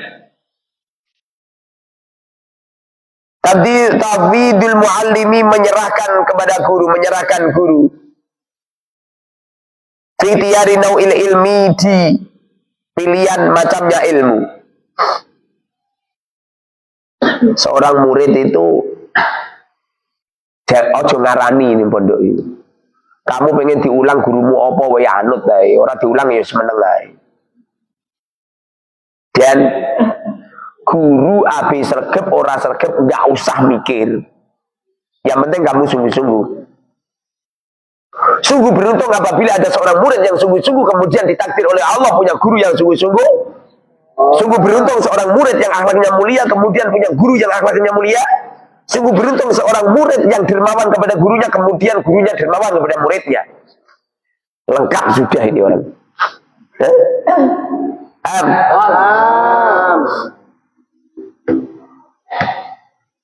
Tafidul mu'allimi menyerahkan kepada guru, menyerahkan guru. Fi ikhtiyari naw'il ilmi di pilihan macamnya ilmu. Seorang murid itu ojo ngarani ini pondok ini. Kamu pengen diulang gurumu apa wae anut bae, ora diulang ya semeneng ae. Dan guru api sergep ora sergep enggak usah mikir. Yang penting kamu sungguh-sungguh. Sungguh beruntung apabila ada seorang murid yang sungguh-sungguh kemudian ditakdir oleh Allah punya guru yang sungguh-sungguh. Sungguh beruntung seorang murid yang akhlaknya mulia kemudian punya guru yang akhlaknya mulia. Sungguh beruntung seorang murid yang dermawan kepada gurunya kemudian gurunya dermawan kepada muridnya. Lengkap sudah ini orang.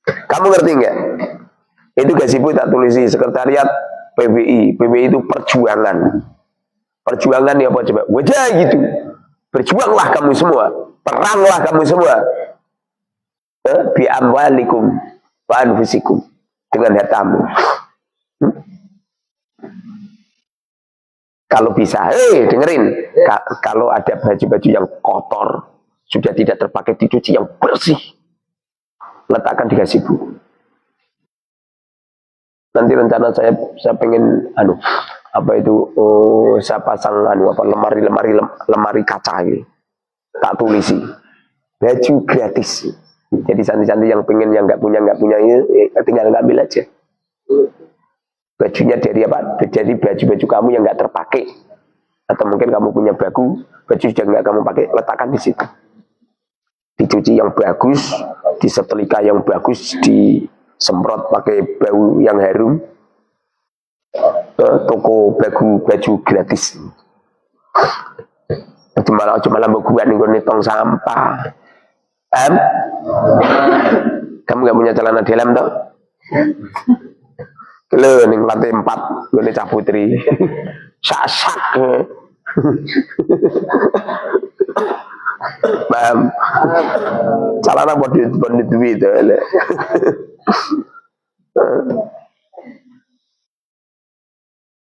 Kamu ngerti nggak? Itu gazebo tak tulisi sekretariat PBI. PBI itu perjuangan. Perjuangan ya apa coba? Wajah gitu. Berjuanglah kamu semua, peranglah kamu semua. Bi amwalikum wa anfusikum, dengan hartamu. Kalau bisa, dengerin. Kalau ada baju-baju yang kotor, sudah tidak terpakai, dicuci yang bersih, letakkan di gazebo. Nanti rencana saya pengen saya pasang lemari kaca gitu. Tak tulisi. Baju gratis. Jadi santri-santri yang pengen yang nggak punya ini tinggal ngambil aja. Bajunya dari apa? Jadi baju-baju kamu yang nggak terpakai. Atau mungkin kamu punya baju sudah nggak kamu pakai, letakkan di situ. Dicuci yang bagus, disetrika yang bagus, disemprot pakai bau yang harum. toko baju gratis. Cuma malah mbok gua ning tong sampah. Kamu gak punya celana dalam toh? Lho ning lantai 4 gone Cah Putri. Sak-sak. Paham? Celana buat duit to.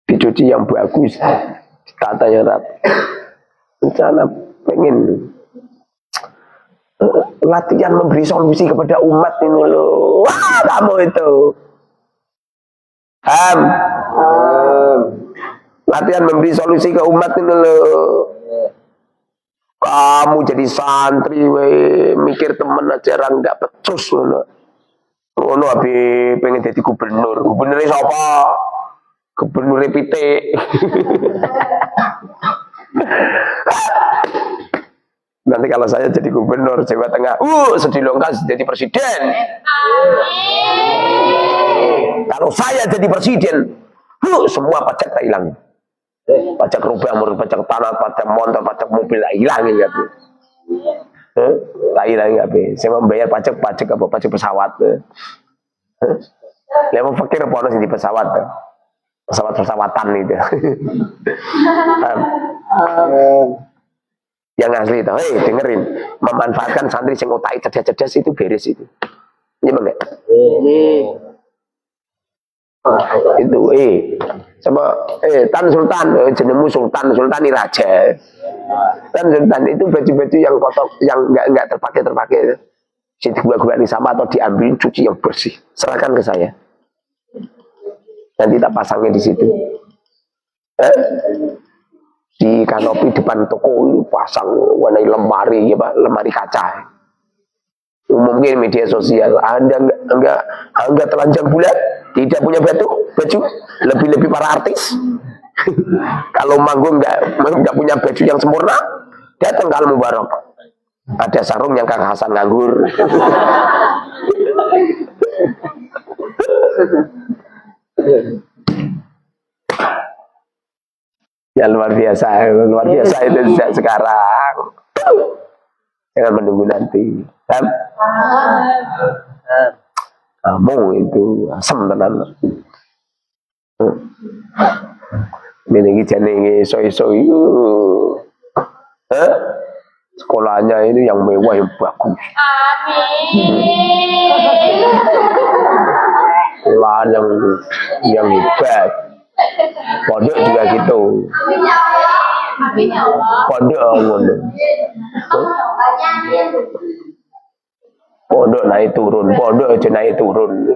Dicuci yang bagus, tata yang rapi. Rencana pengen latihan memberi solusi kepada umat ini loh. Wah, kamu itu. Latihan memberi solusi ke umat ini loh. Kamu jadi santri, mikir temen aja orang nggak becus loh. Ngono abe pengen jadi gubernur. Gubernur siapa? Gubernur pitik. Nanti kalau saya jadi gubernur Jawa Tengah, sedilongkas jadi presiden. Kalau saya jadi presiden, semua pajak tak hilang. Pajak rumah, pajak tanah, pajak motor, pajak mobil tak hilang ya. Tak hilang ya. Saya membayar pajak apa? Pajak pesawat. Lewat fakir bonus di pesawat. Pesawatan itu. Yang asli itu, dengerin, memanfaatkan santri sing otak cerdas-cerdas itu beres itu. Ini bang itu sama Tan Sultan jenemu Sultani Raja. Tan Sultan itu baju-baju yang kotor, yang enggak terpakai. Situ gua di sampah atau diambil, cuci yang bersih, serahkan ke saya. Nanti tak pasangnya di situ. Di kanopi depan toko itu pasang warna lemari, ya Pak, lemari kaca. Umumnya media sosial, Anda enggak telanjang bulat, tidak punya baju, lebih para artis. Kalau manggung enggak punya baju yang sempurna, datang ke Al Mubarak. Ada sarung yang Kang Hasan nganggur. Ya luar biasa itu sejak sekarang. Jangan menunggu nanti. Kan? Kamu itu asem tenan. Ini jenenge iso-iso itu. Sekolahnya ini yang mewah, yang bagus. Sekolah yang hebat. Pondok juga gitu. Pondok naik turun, pondok aja naik turun.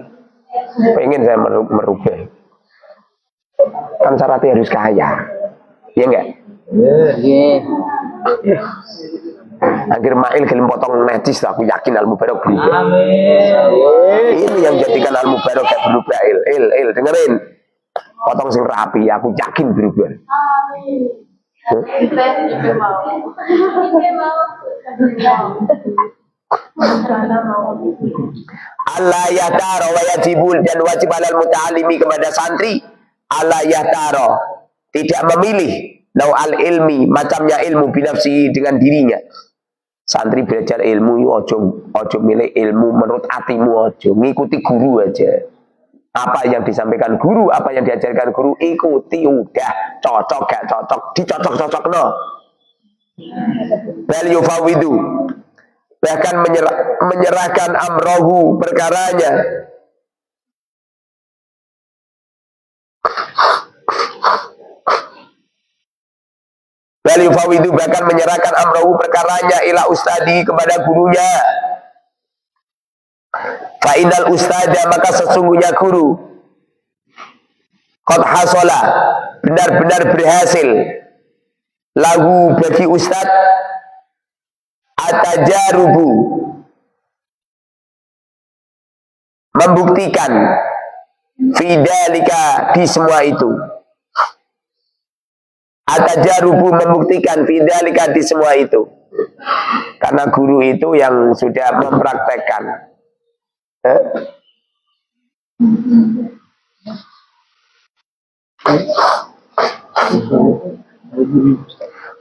Pengen saya merubah. Kan syaratnya harus kaya. Iya enggak? Iya. Akhir mail gelem potong necis, aku yakin Al Mubarak berubah. Ini yang jadikan Al Mubarak kayak berubah. Dengerin. Potong sing rapi, aku yakin berubah. Allah yahtaro wa yajibul, dan wajib alal muta'alimi kepada santri Allah yahtaro, tidak memilih nau'al ilmi, macamnya ilmu binafsi dengan dirinya. Santri belajar ilmu ojo milih ilmu menurut hatimu, ojo ngikuti guru aja. Apa yang disampaikan guru, apa yang diajarkan guru, ikuti, udah. Cocok gak cocok, dicocok-cocok no. Bal yufawidu, bahkan menyerahkan amrohu, perkaranya. Bal yufawidu, bahkan menyerahkan amrohu, perkaranya ila ustadi, kepada gurunya. Fa'inal ustada, maka sesungguhnya guru qad hasola, benar-benar berhasil, lahu bagi ustad, atajarubu, membuktikan, fidalika, di semua itu. Atajarubu, membuktikan, fidalika, di semua itu. Karena guru itu yang sudah mempraktekkan.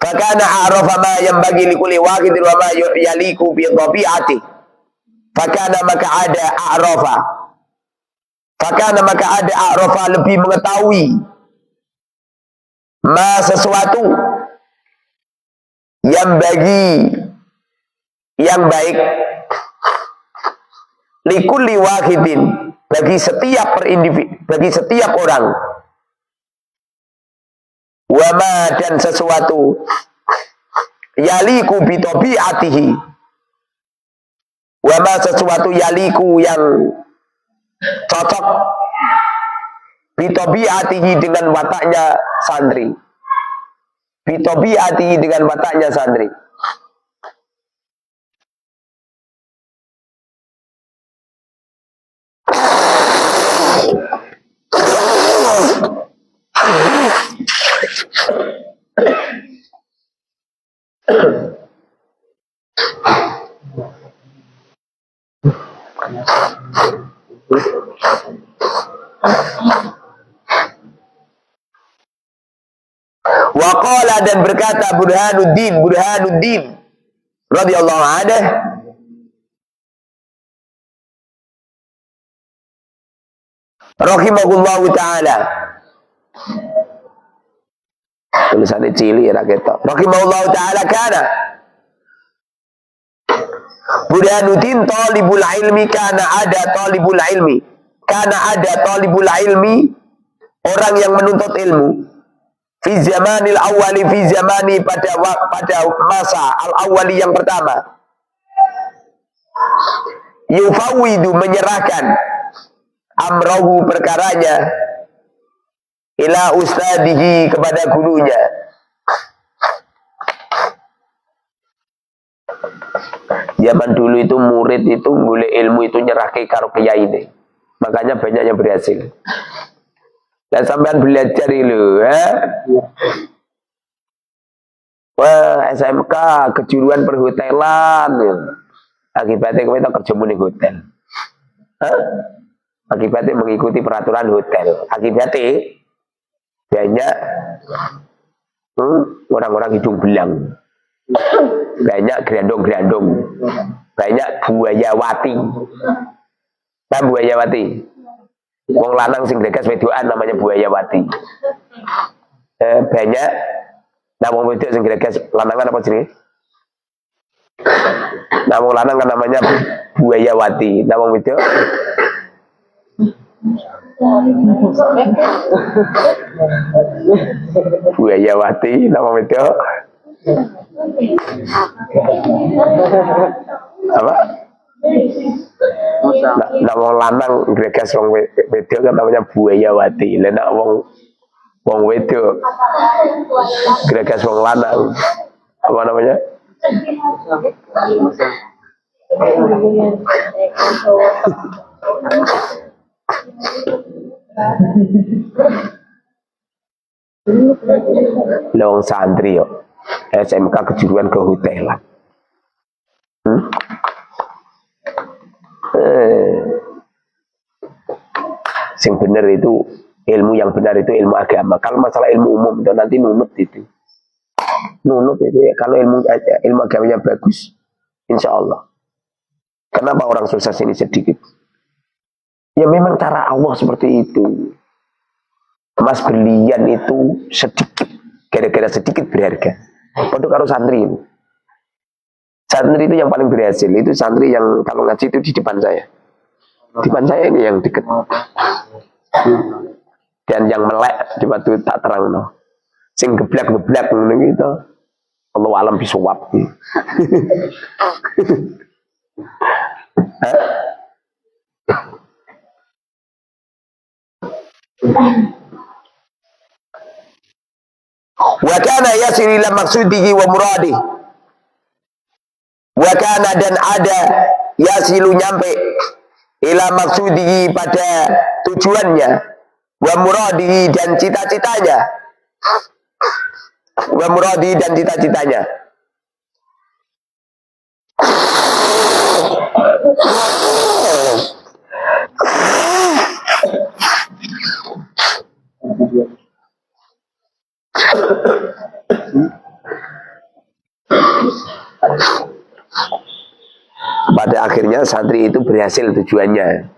Fakana a'rafa ma yanbaghi likulli wahidin wa ma yaliku bi tabi'ati. Fakana maka ada a'rafa. Fakana maka ada a'rafa lebih mengetahui ma sesuatu yang baik likulli wahidin bagi setiap bagi setiap orang, wama dan sesuatu yaliku bi tabi'atihi, wama sesuatu yaliku yang cocok bi tabi'atihi dengan wataknya santri, bi tabi'atihi dengan wataknya santri. Waqala dan berkata Burhanuddin radhiyallahu anhu, rahimahullahu taala. Tulisannya cilik ya ketok. Rahimahullahu taala kana Burhanuddin talibul ilmi, kana ada talibul ilmi orang yang menuntut ilmu fi zamanil awwali, fi zamani pada masa al awwali yang pertama, yufawwidu menyerahkan amrahu perkaranya ila ustadihi kepada gurunya. Zaman dulu itu murid itu boleh ilmu itu nyerahke karo kiai ini. Makanya banyak yang berhasil. Dan sampean belajar itu, wah SMK kejuruan perhotelan, akibatnya kita kerja di hotel. Akibatnya mengikuti peraturan hotel. Akibatnya banyak orang-orang hidung belang, banyak gerandong-gerandong, banyak buayawati. Nah, buayawati, wong lanang sing greges wedokan namanya buayawati. Banyak, nah wong wedok sing greges lanangan apa jenenge? Nah wong lanang kan namanya buayawati, nah wong wedok buayawati, nama wedok apa? Nah wong lanang greges wong wedok kan namanya buayawati. Lah nek wong wedok greges wong lanang apa namanya? Long santri yo SMK kejuruan kehotelan. Sing benar itu ilmu yang benar itu ilmu agama. Kalau masalah ilmu umum itu nanti nunut itu. Nunut itu ya. Kalau ilmu agamanya bagus, insya Allah. Kenapa orang sukses ini sedikit? Ya memang cara Allah seperti itu. Emas berlian itu sedikit, gara-gara sedikit berharga. Padahal karo santri ini. Santri itu yang paling berhasil. Itu santri yang kalau ngaji itu di depan saya. Di depan saya ini yang dekat. Dan yang melek di waktu tak terang no. Sing geblak-geblak gitu. Allah alam bisawab. Wa kana yasir ila maqsudihi wa muradi. Wa kana dan ada yasilu nyampe ila maqsudihi pada tujuannya, wa muradihi dan cita-citanya. Wa muradihi dan cita-citanya. Pada akhirnya santri itu berhasil tujuannya.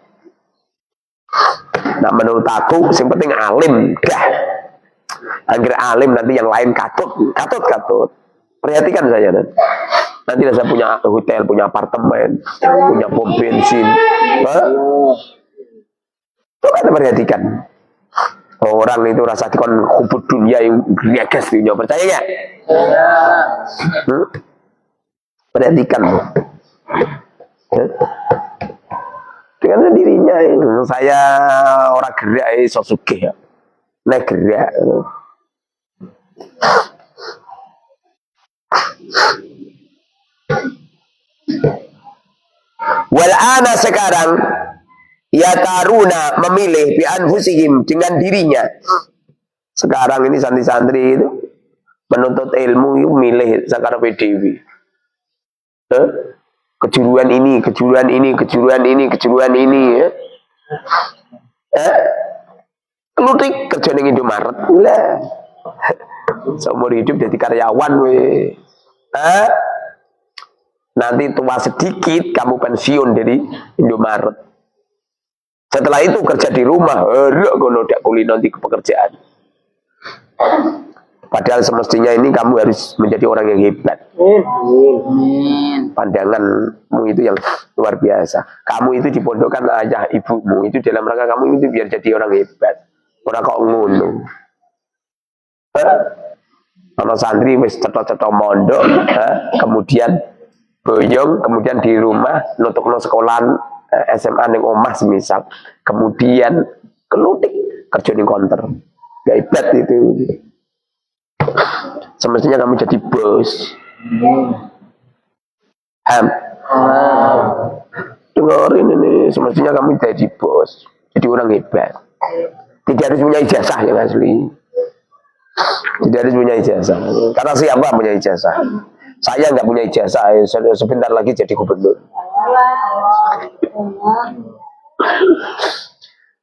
Nah menurut aku yang penting alim dah. Akhirnya alim nanti yang lain katut. Perhatikan saja nanti saya punya hotel, punya apartemen, punya pom bensin. Coba kita perhatikan. Orang itu rasa dikon hubud dunia yang berniagas dunia, percaya ya? Perhatikan. Dengan sendirinya saya orang gerak sosok ya. Nah gerak. Wal'ana sekarang ya taruna memilih bi anfusihim dengan dirinya. Sekarang ini santri-santri itu menuntut ilmu itu milih sekarang PDW. Kejuruan ini ya. Kelutik kerja ning Indomaret lah. Seumur hidup jadi karyawan we. Nanti tua sedikit kamu pensiun dari Indomaret. Setelah itu kerja di rumah, kono dak kulino nanti pekerjaan. Padahal semestinya ini kamu harus menjadi orang yang hebat. Pandanganmu itu yang luar biasa. Kamu itu dipondokkan ayah ibumu itu dalam rangka kamu itu biar jadi orang hebat. Orang kok ngono. Kalau santri wis cetok-cetok mondok, kemudian boyong, kemudian di rumah nutukno sekolahan SMA ning omah semisal, kemudian kelutik kerja ning konter. Gak hebat itu. Semestinya kamu jadi bos. Dengerin ini, semestinya kamu jadi bos, jadi orang hebat. Tidak harus punya ijazah yang asli. Tidak harus punya ijazah. Karena siapa punya ijazah? Saya nggak punya ijazah. Sebentar lagi jadi gubernur.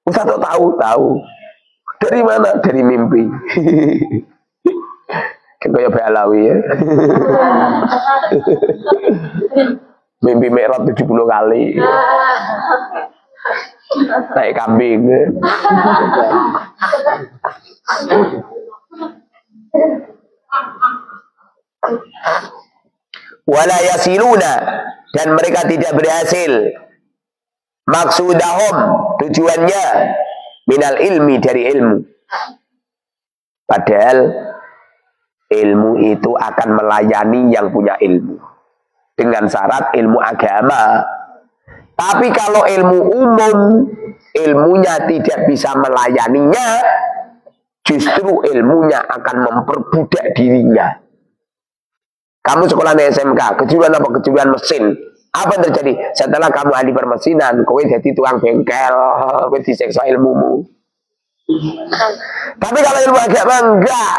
Ustaz tahu. Dari mana? Dari mimpi. Kan kayak Balawi ya. Mimpi merah 70 kali. Naik kambing. Wala yasiluna, dan mereka tidak berhasil maksudahum, tujuannya minal ilmi, dari ilmu. Padahal ilmu itu akan melayani yang punya ilmu dengan syarat ilmu agama. Tapi kalau ilmu umum, ilmunya tidak bisa melayaninya, justru ilmunya akan memperbudak dirinya. Kamu sekolah di SMK, kejuruan apa? Kejuruan mesin. Apa yang terjadi? Setelah kamu ahli permesinan, kowe jadi tukang bengkel, kowe diseksa ilmumu. Tapi kalau ilmu agama enggak.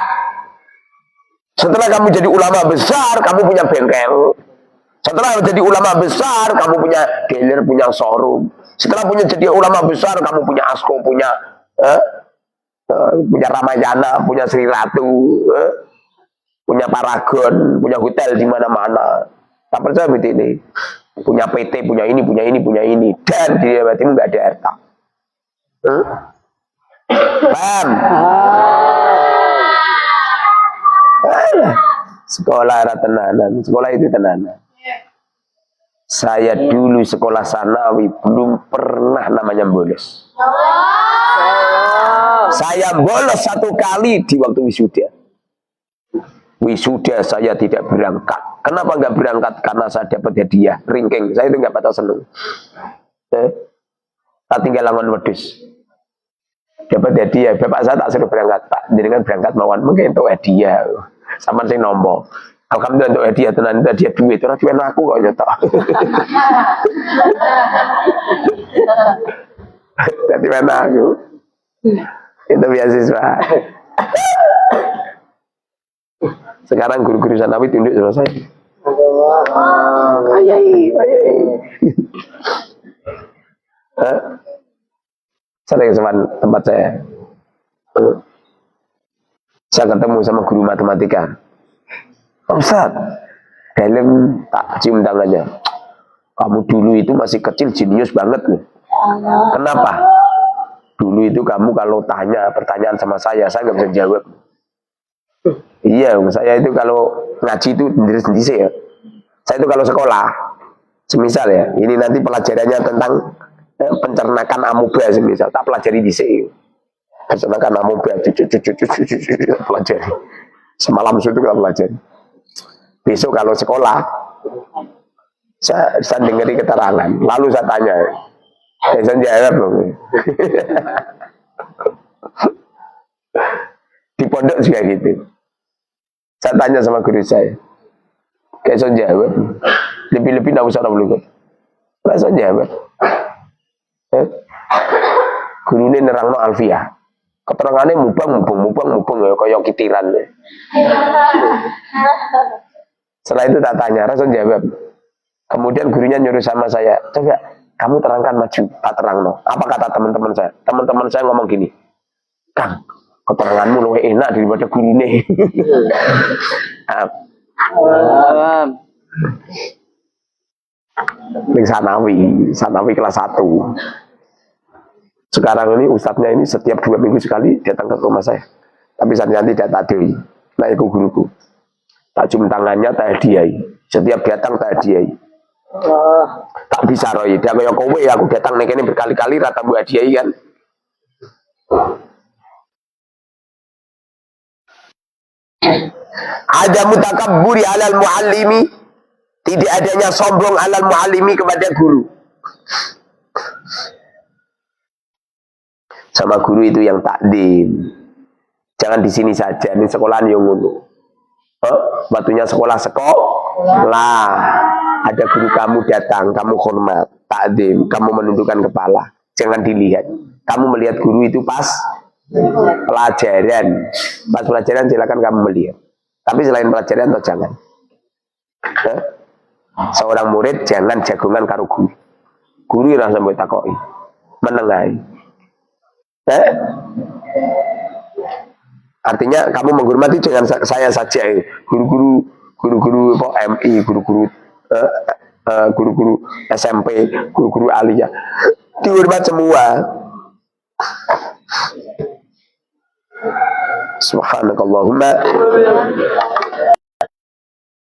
Setelah kamu jadi ulama besar, kamu punya bengkel. Setelah jadi ulama besar, kamu punya dealer, punya showroom. Setelah jadi ulama besar, kamu punya Asko, punya Ramayana, punya Sri Ratu, punya Paragon, punya hotel di mana-mana. Tak percaya begini. Punya PT, punya ini, dan di Jawa Timur nggak ada harta. Paham? Sekolah tenanan, sekolah itu tenanan. Saya dulu sekolah sanawi belum pernah namanya bolos. Saya bolos 1 kali di waktu wisuda. Wisuda saya tidak berangkat. Kenapa nggak berangkat? Karena saya dapat hadiah ringking. Saya itu nggak patah seneng. Tak tinggal langon wedus. Dapat hadiah. Bapak saya tak suruh berangkat. Pak, jadi kan berangkat mawon mungkin itu hadiah. Sama saya nomor. Alhamdulillah untuk hadiah tenan, hadiah duit. Orang duit aku kok nyetok. Jadi mana aku? Itu beasiswa. Sekarang guru-guru sanawi tunduk selesai. Ayai. Sering sama tempat saya. Saya ketemu sama guru matematika. Ustaz, Helm tak cium tangannya. Kamu dulu itu masih kecil jenius banget loh. Kenapa? Dulu itu kamu kalau tanya pertanyaan sama saya nggak bisa jawab. Iya, saya itu kalau ngaji itu sendiri sih ya. Saya itu kalau sekolah, semisal ya, ini nanti pelajarannya tentang pencernakan amoeba semisal, tak pelajari di sini. Pencernaan amoeba, pelajari. Semalam itu kita pelajari. Besok kalau sekolah, saya dengeri keterangan, lalu saya tanya, saya jawab loh. Di pondok juga gitu. Saya tanya sama guru saya, kayak saya jawab, lebih-lebih tidak usah boleh. Saya jawab, guru ini nerangno alfiah. Keterangannya mubang ya kayak kitiran. Setelah itu tak tanya, Rasul jawab. Kemudian gurunya nyuruh sama saya, coba kamu terangkan maju, tak terangno. Apa kata teman-teman saya? Teman-teman saya ngomong gini, Kang, keteranganmu lebih enak daripada guru ini. Sanawi kelas 1. Sekarang ini ustadznya ini setiap 2 minggu sekali datang ke rumah saya. Tapi saya tidak tadoi. Nah itu guruku. Tak cium tangannya, tak hadiahi. Setiap datang tak hadiahi. Tak bisa roy. Dia kayak kowe, aku datang nek ini berkali-kali rata bu hadiahi kan. Ada mutakabburi alal muallimi. Tidak adanya sombong alal muallimi kepada guru. Sama guru itu yang takdim. Jangan di sini saja, ini sekolahan yang ngono. Waktunya sekolah sekolah. Ada guru kamu datang, kamu hormat, takdim, kamu menundukkan kepala. Jangan dilihat. Kamu melihat guru itu pas pelajaran. Pas pelajaran silakan kamu melihat. Tapi selain pelajaran atau jangan. Seorang murid jangan jagongan karo guru. Guru yang sampai takoi, menengahi. Artinya kamu menghormati dengan saya saja, guru-guru MI, guru-guru SMP, guru-guru aliyah, dihormat semua. Subhanakallahumma